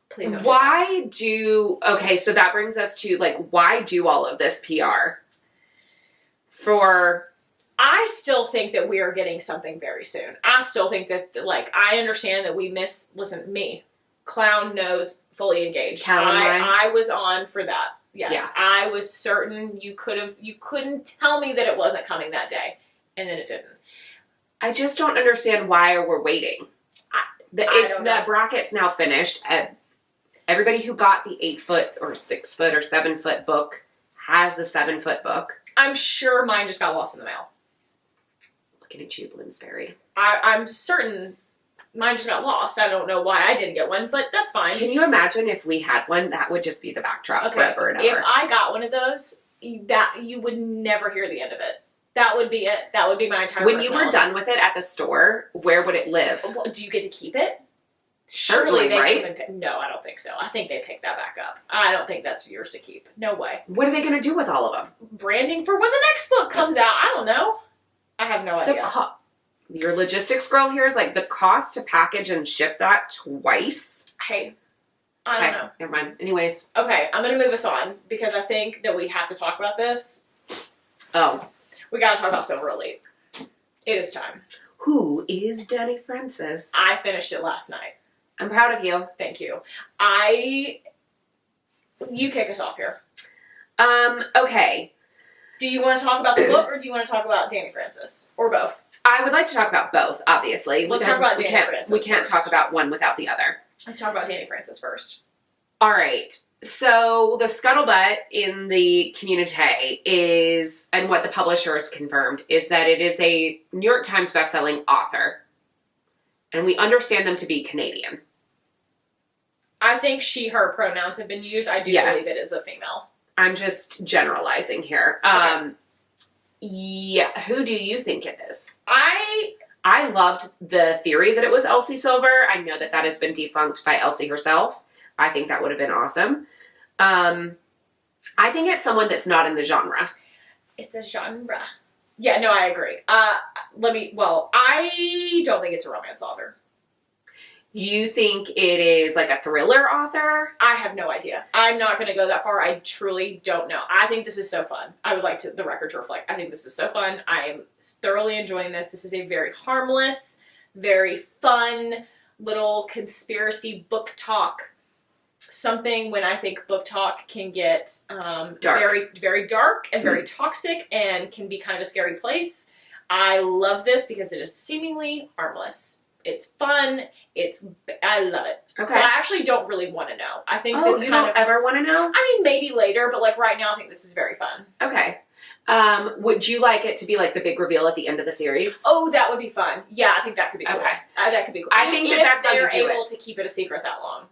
Please don't. Why do okay? So that brings us to like, why do all of this PR? For I still think that we are getting something very soon. I still think that, like, I understand that we miss. Listen, me, Clown knows, fully engaged. I was on for that. Yes, yeah. I was certain you couldn't tell me that it wasn't coming that day, and then it didn't. I just don't understand why we're waiting. The bracket's now finished. Everybody who got the 8-foot or 6-foot or 7-foot book has the 7-foot book. I'm sure mine just got lost in the mail. Looking at you, Bloomsbury. I'm certain mine just got lost. I don't know why I didn't get one, but that's fine. Can you imagine if we had one? That would just be the backdrop forever and ever. If I got one of those, that you would never hear the end of it. That would be it. That would be my entire When you were done with it at the store, where would it live? Well, do you get to keep it? Certainly, right? No, I don't think so. I think they pick that back up. I don't think that's yours to keep. No way. What are they going to do with all of them? Branding for when the next book comes out. I don't know. I have no idea. Your logistics girl here is like, the cost to package and ship that twice? Hey, I don't know. Never mind. Anyways. Okay, I'm going to move us on because I think that we have to talk about this. Oh. We got to talk about Silver Elite. It is time. Who is Danny Francis? I finished it last night. I'm proud of you. Thank you. You kick us off here. Okay. Do you want to talk about the book or do you want to talk about Danny Francis? Or both? I would like to talk about both, obviously. Let's talk about Danny Francis We can't first. talk about one without the other. Let's talk about Danny Francis first. All right. So the scuttlebutt in the community is, and what the publisher has confirmed, is that it is a New York Times bestselling author. And we understand them to be Canadian. I think she, her pronouns have been used. I do believe it is a female. I'm just generalizing here. Okay. Yeah, who do you think it is? I loved the theory that it was Elsie Silver. I know that has been debunked by Elsie herself. I think that would have been awesome. I think it's someone that's not in the genre. It's a genre. Yeah, no, I agree. I don't think it's a romance author. You think it is like a thriller author? I have no idea. I'm not going to go that far. I truly don't know. I think this is so fun. I would like the record to reflect. I think this is so fun. I am thoroughly enjoying this. This is a very harmless, very fun little conspiracy book talk. Something when I think book talk can get very, very dark and very toxic and can be kind of a scary place. I love this because it is seemingly harmless. It's fun. I love it. Okay. So I actually don't really want to know. I think you don't ever want to know? I mean, maybe later, but like right now, I think this is very fun. Okay. Would you like it to be like the big reveal at the end of the series? Oh, that would be fun. Yeah, I think that could be cool. Okay. That could be cool. I think that's how you do it. If they're able to keep it a secret that long.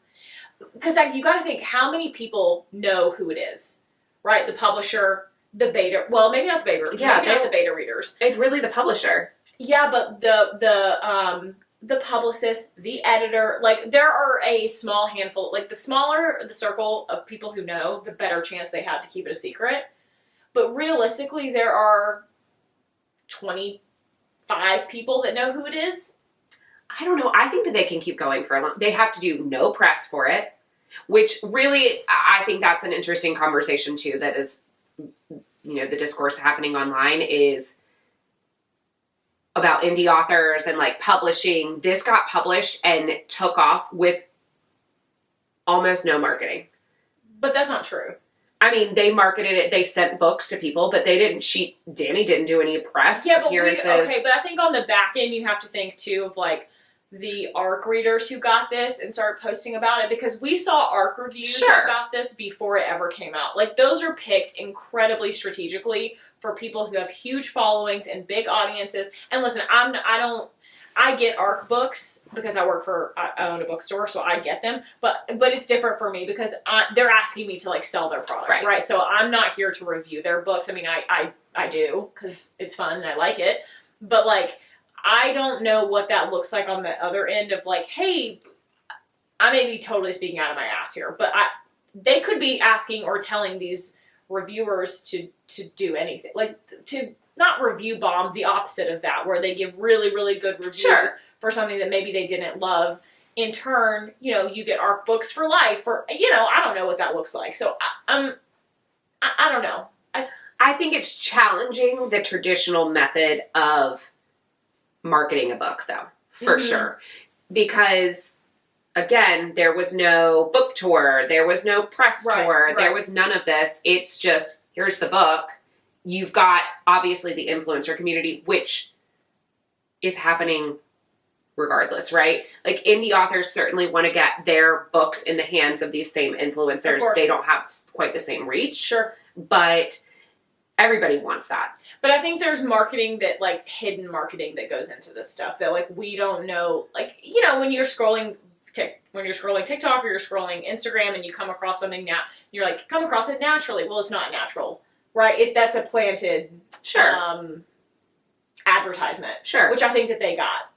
Because you got to think, how many people know who it is, right? The publisher, the beta. Well, maybe not the beta. Yeah, maybe not the beta readers. It's really the publisher. Yeah, but the publicist, the editor, like there are a small handful. Like the smaller the circle of people who know, the better chance they have to keep it a secret. But realistically, there are 25 people that know who it is. I don't know. I think that they can keep going for a long. They have to do no press for it, which really, I think that's an interesting conversation too. That is, the discourse happening online is about indie authors and like publishing. This got published and took off with almost no marketing. But that's not true. I mean, they marketed it. They sent books to people, but they didn't. Danny didn't do any press appearances. But I think on the back end, you have to think too of like the ARC readers who got this and started posting about it, because we saw ARC reviews about this before it ever came out. Like, those are picked incredibly strategically for people who have huge followings and big audiences. And listen, I get ARC books because I own a bookstore, so I get them. But it's different for me because they're asking me to like sell their product, right? So I'm not here to review their books. I mean, I do because it's fun and I like it. But like, I don't know what that looks like on the other end of like, hey, I may be totally speaking out of my ass here, but they could be asking or telling these reviewers to do anything, like to not review bomb, the opposite of that, where they give really, really good reviews for something that maybe they didn't love. In turn, you get ARC books for life, or, I don't know what that looks like. So I don't know. I think it's challenging the traditional method of marketing a book, though, for sure. Because, again, there was no book tour, there was no press tour, there was none of this. It's just, here's the book. You've got, obviously, the influencer community, which is happening regardless, right? Like, indie authors certainly want to get their books in the hands of these same influencers. They don't have quite the same reach. Sure. But everybody wants that. But I think there's marketing that, like, hidden marketing that goes into this stuff that, like, we don't know. Like, when you're scrolling TikTok or you're scrolling Instagram and you come across something now, you're like, come across it naturally. Well, it's not natural, right? That's a planted advertisement, which I think that they got.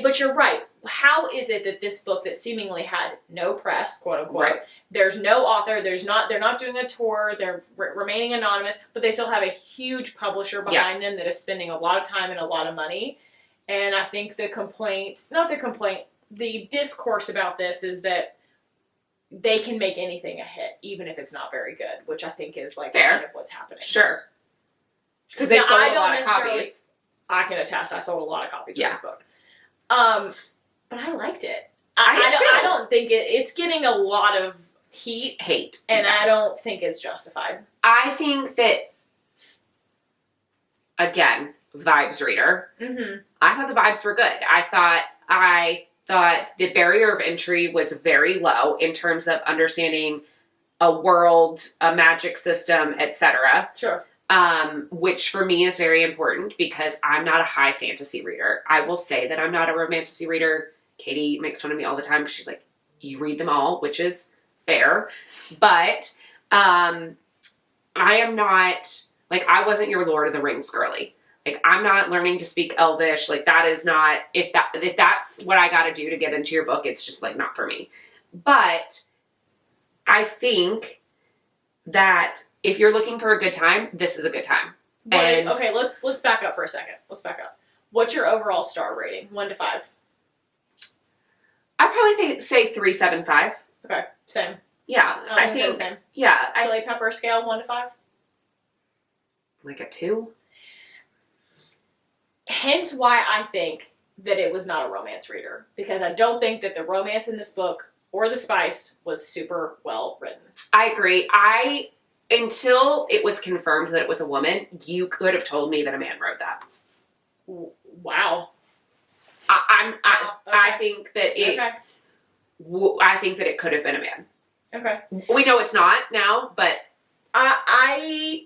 But you're right. How is it that this book that seemingly had no press, quote unquote, there's no author, they're not doing a tour, they're remaining anonymous, but they still have a huge publisher behind them that is spending a lot of time and a lot of money. And I think the discourse about this is that they can make anything a hit, even if it's not very good, which I think is like kind of what's happening. Sure. Because they sold a lot of copies. I can attest, I sold a lot of copies of this book. But I liked it. I don't think it's getting a lot of hate, and I don't think it's justified. I think that, again, vibes reader. Mm-hmm. I thought the vibes were good. I thought the barrier of entry was very low in terms of understanding a world, a magic system, etc. Sure. Which for me is very important because I'm not a high fantasy reader. I will say that I'm not a romantasy reader. Katie makes fun of me all the time because she's like, you read them all, which is fair. But I am not, like, I wasn't your Lord of the Rings girly. Like, I'm not learning to speak Elvish. Like, that is not, if that's what I got to do to get into your book, it's just, like, not for me. But I think that if you're looking for a good time, this is a good time. Okay, let's back up for a second. Let's back up. What's your overall star rating? 1 to 5. I'd probably say 3.75. Okay, same. Yeah, I think same. Yeah, Chili pepper scale 1 to 5. Like a 2. Hence why I think that it was not a romance reader, because I don't think that the romance in this book or the spice was super well written. I agree. Until it was confirmed that it was a woman, you could have told me that a man wrote that. Wow. I think that it. Okay. I think that it could have been a man. Okay. We know it's not now, but I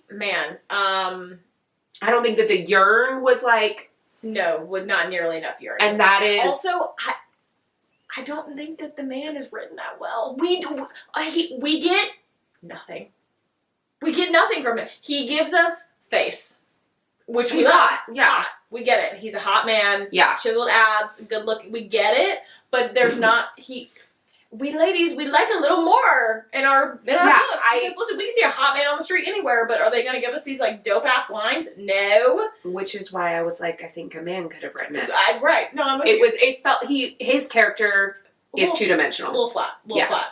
don't think that the yearn was like. No, with not nearly enough yearn. And that is also. I don't think that the man is written that well. We get nothing. We get nothing from him. He gives us face, which he's hot. Yeah, hot. We get it. He's a hot man. Yeah, chiseled abs, good looking. We get it, but there's not We ladies, we like a little more in our books. Because listen, we can see a hot man on the street anywhere, but are they going to give us these like dope ass lines? No. Which is why I was like, I think a man could have written it. Right? No, I'm. It felt his character is 2-dimensional, a little flat, flat.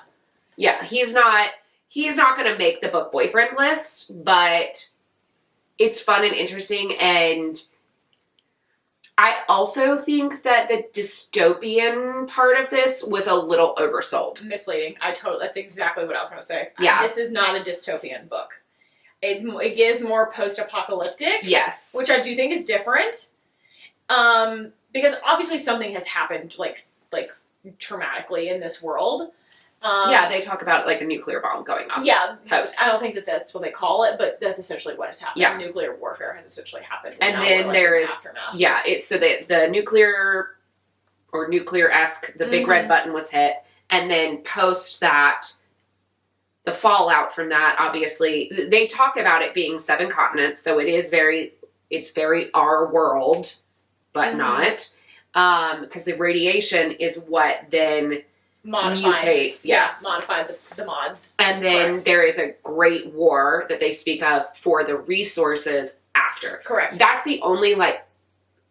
Yeah, he's not going to make the book boyfriend list, but it's fun and interesting, and I also think that the dystopian part of this was a little oversold. Misleading. That's exactly what I was going to say. Yeah. This is not a dystopian book. It gives more post-apocalyptic. Yes. Which I do think is different. Because obviously something has happened, like traumatically in this world. Yeah, they talk about like a nuclear bomb going off. Yeah, post. I don't think that that's what they call it, but that's essentially what has happened. Yeah. Nuclear warfare has essentially happened. And then there is, it's so the nuclear or nuclear-esque, the big red button was hit, and then post that, the fallout from that, obviously, they talk about it being 7 continents, so it's very our world, but not, because the radiation is what then mutates, yes. Modify the mods. And then Correct. there is a great war that they speak of for the resources after. Correct. That's the only, like,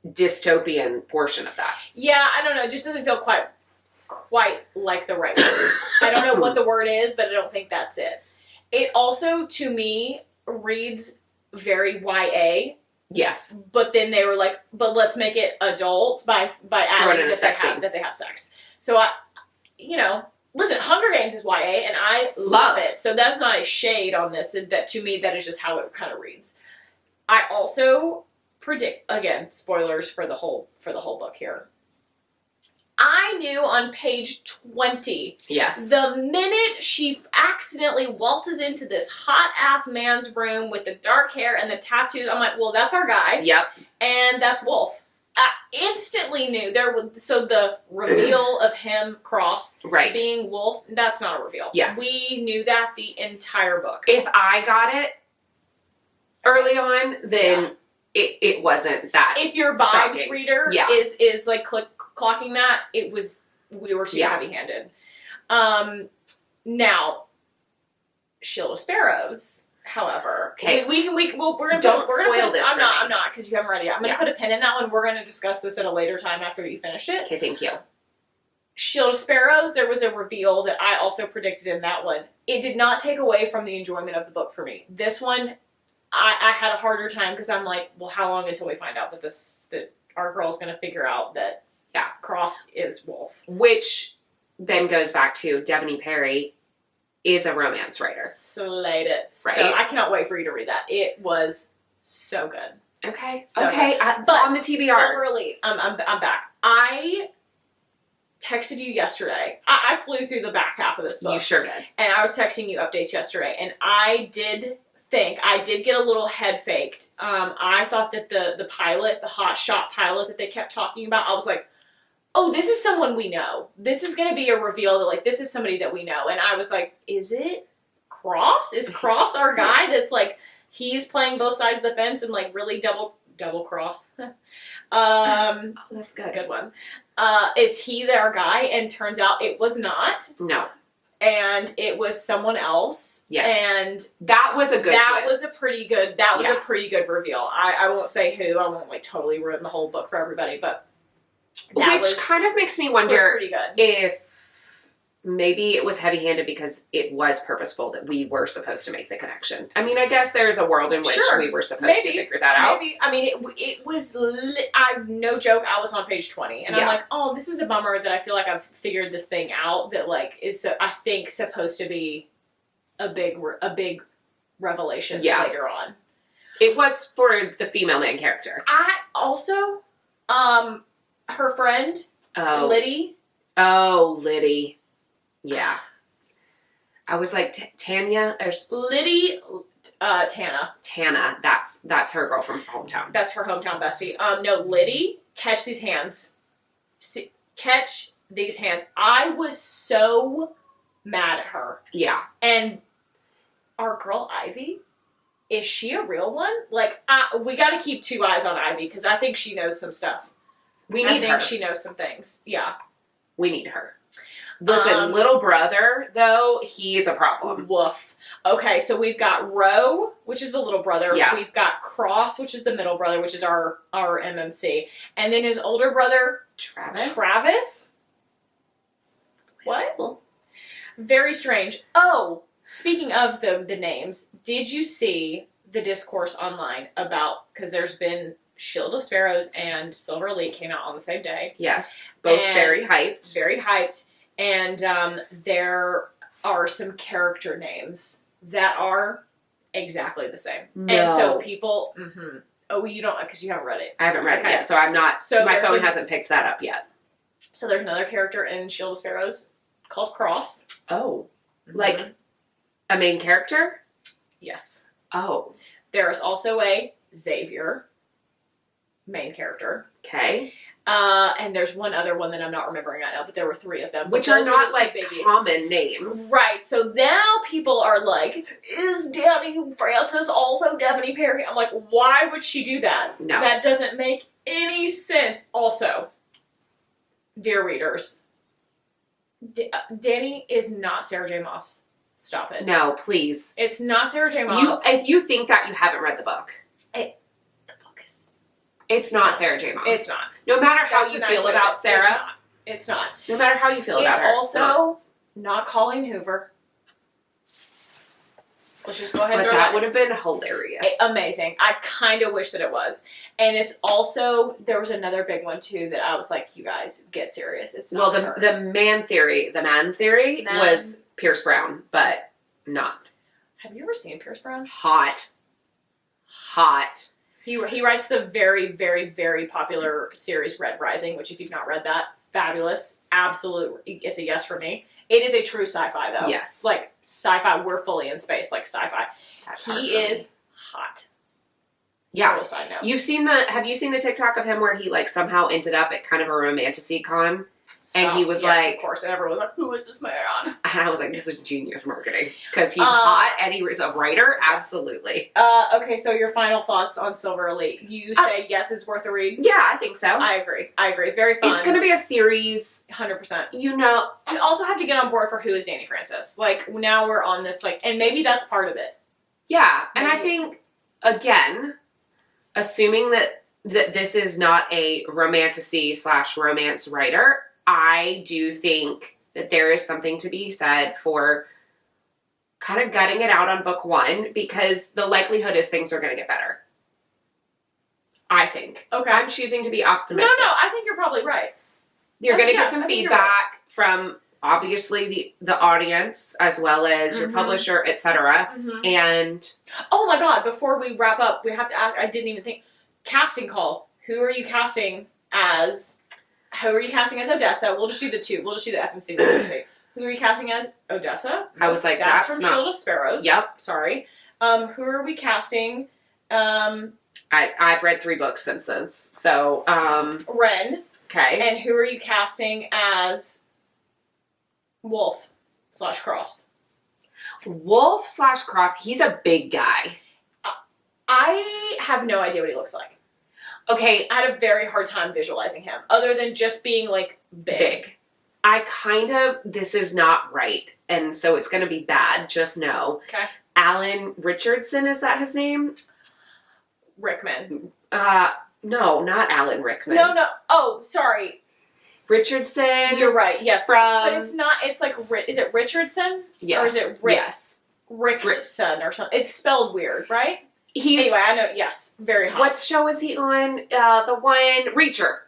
dystopian portion of that. Yeah, I don't know. It just doesn't feel quite like the right word. I don't know what the word is, but I don't think that's it. It also, to me, reads very YA. Yes. But then they were like, but let's make it adult by adding that they have sex. So listen, Hunger Games is YA, and I love it. So that's not a shade on this. That to me, that is just how it kind of reads. I also predict, again, spoilers for the whole book here. I knew on page 20, yes, the minute she accidentally waltzes into this hot-ass man's room with the dark hair and the tattoos, I'm like, well, that's our guy. Yep. And that's Wolf. I instantly knew so the reveal of him, Cross, being Wolf, that's not a reveal. Yes. We knew that the entire book. If I got it early on, then it wasn't that. If your vibes shocking. reader is like clocking that, we were too heavy-handed. Now, Shield of Sparrows, however, okay, we're gonna spoil this. I'm not because you haven't read it. I'm gonna put a pin in that one. We're gonna discuss this at a later time after you finish it. Okay, thank you. Shield of Sparrows, there was a reveal that I also predicted in that one. It did not take away from the enjoyment of the book for me. This one, I had a harder time because I'm like, well, how long until we find out that our girl's gonna figure out that Cross is Wolf. Which then goes back to Devoney Perry is a romance writer. Slayed it. Right? So I cannot wait for you to read that. It was so good. Okay. So okay. But on the TBR. Silver Elite. I'm back. I texted you yesterday. I flew through the back half of this book. You sure did. And I was texting you updates yesterday. And I did get a little head faked. I thought that the pilot, the hot shot pilot that they kept talking about, I was like, oh, this is someone we know. This is going to be a reveal that, like, this is somebody that we know. And I was like, is it Cross? Is Cross our guy that's, like, he's playing both sides of the fence and, like, really double cross? Oh, that's good. Good one. Is he their guy? And turns out it was not. No. And it was someone else. Yes. And that was a good twist. Was a pretty good reveal. I won't say who. I won't, like, totally ruin the whole book for everybody, but which kind of makes me wonder if maybe it was heavy-handed because it was purposeful that we were supposed to make the connection. I mean, I guess there's a world in which we were supposed to figure that out. Maybe. I mean, it was, no joke, I was on page 20. And I'm like, oh, this is a bummer that I feel like I've figured this thing out that, like, is, I think, supposed to be a big revelation later on. It was for the female main character. I also, her friend, Liddy. Oh, Liddy. Yeah. I was like, Tanya? There's Liddy, Tana. Tana. That's her girl from hometown. That's her hometown bestie. No, Liddy, catch these hands. Catch these hands. I was so mad at her. Yeah. And our girl, Ivy, is she a real one? Like, we got to keep 2 eyes on Ivy because I think she knows some stuff. I think she knows some things. Yeah. We need her. Listen, little brother, though, he's a problem. Woof. Okay, so we've got Ro, which is the little brother. Yeah. We've got Cross, which is the middle brother, which is our MMC. And then his older brother, Travis? What? Very strange. Oh, speaking of the names, did you see the discourse online about, because there's been Shield of Sparrows and Silver Elite came out on the same day. Yes. Both And very hyped. Very hyped. And there are some character names that are exactly the same. No. And so people... Oh, you don't... Because you haven't read it. I haven't read Okay. it yet, so I'm not... So my there's phone hasn't picked that up yet. So there's another character in Shield of Sparrows called Cross. Oh. Like a main character? Yes. Oh. There is also a Xavier, main character. Okay. And there's one other one that I'm not remembering right now, but there were 3 of them. Which But are those not the like two biggie- common names. Right, so now people are like, is Danny Francis also Devony Perry? I'm like, why would she do that? No. That doesn't make any sense. Also, dear readers, Danny is not Sarah J. Maas. Stop it. No, please. It's not Sarah J. Maas. If you think that, you haven't read the book. The book is... It's not Sarah J. Maas. It's not. No matter how That's you a nice feel way to about say it. Sarah. It's not. No matter how you feel about her. It's also not Colleen Hoover. Let's just go ahead and But throw that would have been hilarious. amazing. I kind of wish that it was. And it's also, there was another big one too that I was like, you guys, get serious. It's not her. the man theory was Pierce Brown, but not. Have you ever seen Pierce Brown? Hot. He writes the very, very, very popular series Red Rising, which if you've not read that, fabulous. Absolute, it's a yes for me. It is a true sci-fi though. Yes. Like sci-fi, we're fully in space, like sci-fi. That's hard He for me. is hot. Yeah. Total side note. Have you seen the TikTok of him where he like somehow ended up at kind of a romantasy con? And he was yes, like... of course, and everyone was like, who is this man? And I was like, this is genius marketing. Because he's Um, hot and he is a writer? Absolutely. Okay, so your final thoughts on Silver Elite. You say yes, it's worth a read? Yeah, I think so. I agree. Very fun. It's going to be a series. 100%. You know... We also have to get on board for who is Danny Francis. Like, now we're on this, like, and maybe that's part of it. Yeah, and I Maybe. think, again, assuming that this is not a romantasy/romance writer, I do think that there is something to be said for kind of gutting it out on book 1 because the likelihood is things are going to get better. I think. Okay. I'm choosing to be No, optimistic. I think you're probably right. You're going to Yeah, get some I think you're feedback from obviously the audience as well as your Mhm. publisher, etc. And Oh my god, before we wrap up, we have to ask, I didn't even think, casting call. Who are you casting as Odessa? We'll just do the 2. We'll just do the FMC. The FMC. Who are you casting as Odessa? I was like, that's that's from not- Shield of Sparrows. Yep. Sorry. Who are we casting? I've read 3 books since then. So, Ren. okay. And who are you casting as Wolf/Cross? Wolf/Cross, he's a big guy. I have no idea what he looks like. Okay, I had a very hard time visualizing him, other than just being, like, big. this is not right, and so it's going to be bad, just know. Okay. Alan Richardson, is that his name? Rickman. No, not Alan Rickman. No. Oh, sorry. Richardson. You're right. Yes. From- But it's not, it's like, is it Richardson? Yes. Or is it Rick? Yes. Rickson or something. It's spelled weird, right? He's... Anyway, I know, yes. Very hot. What show is he on? The one... Reacher.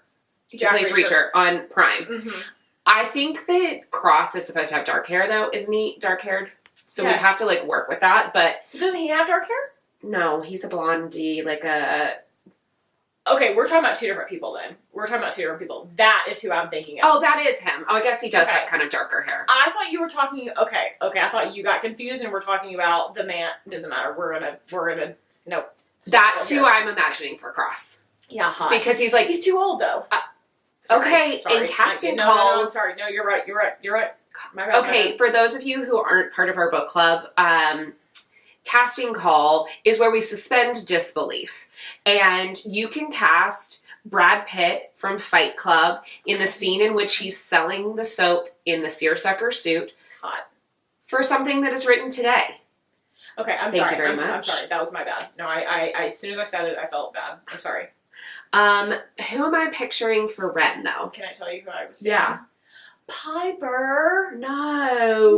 He Jack plays Reacher on Prime. Mm-hmm. I think that Cross is supposed to have dark hair, though. Isn't he dark-haired? So Yeah. we have to, like, work with that, but... Doesn't he have dark hair? No, he's a blondie, like a... Okay, we're talking about 2 different people then. We're talking about 2 different people. That is who I'm thinking of. Oh, that is him. Oh, I guess he does Okay. have kind of darker hair. I thought you were talking, okay, I thought you got confused and we're talking about the man, doesn't matter, we're gonna, nope. That's who I'm imagining for Cross. Yeah, hot. Because he's like... He's too old though. Okay, in casting no, calls... sorry, no, you're right. My bad, Okay, for those of you who aren't part of our book club, casting call is where we suspend disbelief. And you can cast Brad Pitt from Fight Club in the scene in which he's selling the soap in the seersucker suit. Hot. For something that is written today. Okay, I'm Thank sorry. you very I'm much. sorry. That was my bad. No, I as soon as I said it, I felt bad. I'm sorry. Who am I picturing for Ren, though? Can I tell you who I was saying? Yeah. Piper. No.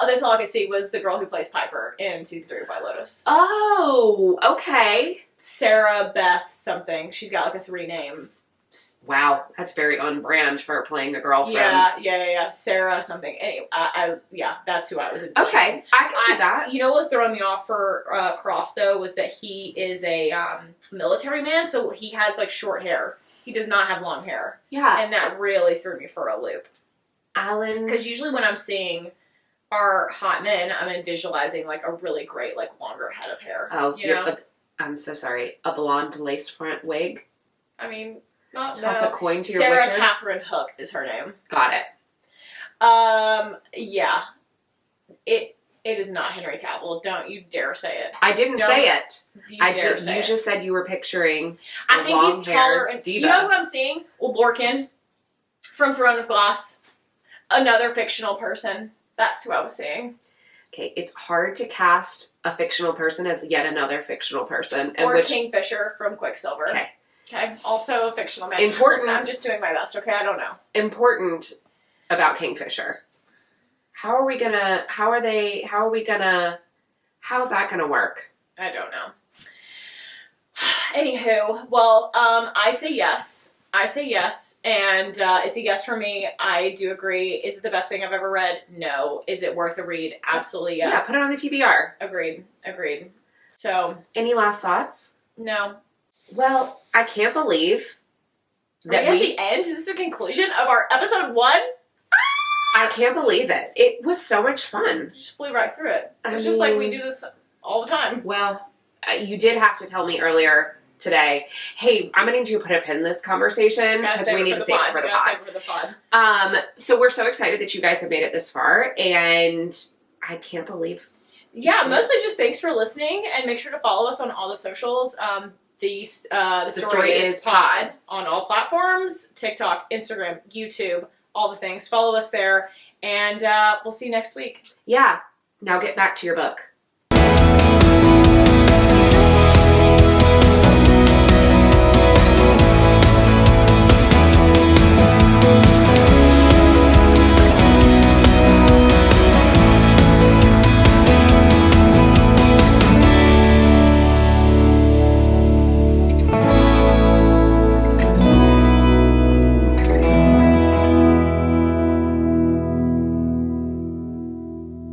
That's all I could see was the girl who plays Piper in season 3 of White Lotus. Oh, okay. Sarah Beth something. She's got like a 3 name. Wow, that's very on brand for playing a girlfriend. Yeah. Sarah something. Anyway, that's who I was envisioning. Okay, I can see that. You know what's throwing me off for Cross, though, was that he is a military man, so he has, like, short hair. He does not have long hair. Yeah. And that really threw me for a loop. Alan. Because usually when I'm seeing our hot men, I'm visualizing, like, a really great, like, longer head of hair. Oh, I'm so sorry. A blonde lace front wig? I mean... Toss a coin to your Sarah Witcher. Catherine Hook is her name. Got it. Yeah. It is not Henry Cavill. Don't you dare say it. I didn't say it. You just said you were picturing I think he's taller and diva. You know who I'm seeing? Borkin from Throne of Glass. Another fictional person. That's who I was seeing. Okay, it's hard to cast a fictional person as yet another fictional person. Or Kingfisher from Quicksilver. Okay, also a fictional man. Important. Listen, I'm just doing my best, okay? I don't know. Important about Kingfisher. How's that gonna work? I don't know. Anywho, well, I say yes. And it's a yes for me. I do agree. Is it the best thing I've ever read? No. Is it worth a read? Absolutely yes. Yeah, put it on the TBR. Agreed. So. Any last thoughts? No. Well, I can't believe that at the end? Is this the conclusion of our episode 1? I can't believe it. It was so much fun. Just flew right through it. It's just like we do this all the time. Well, you did have to tell me earlier today, hey, I'm going to need you to put a pin in this conversation because we need to save it for the pod. So we're so excited that you guys have made it this far, and I can't believe. Yeah, mostly just thanks for listening, and make sure to follow us on all the socials. The story is pod on all platforms: TikTok, Instagram, YouTube, all the things. Follow us there, and we'll see you next week. Yeah. Now get back to your book.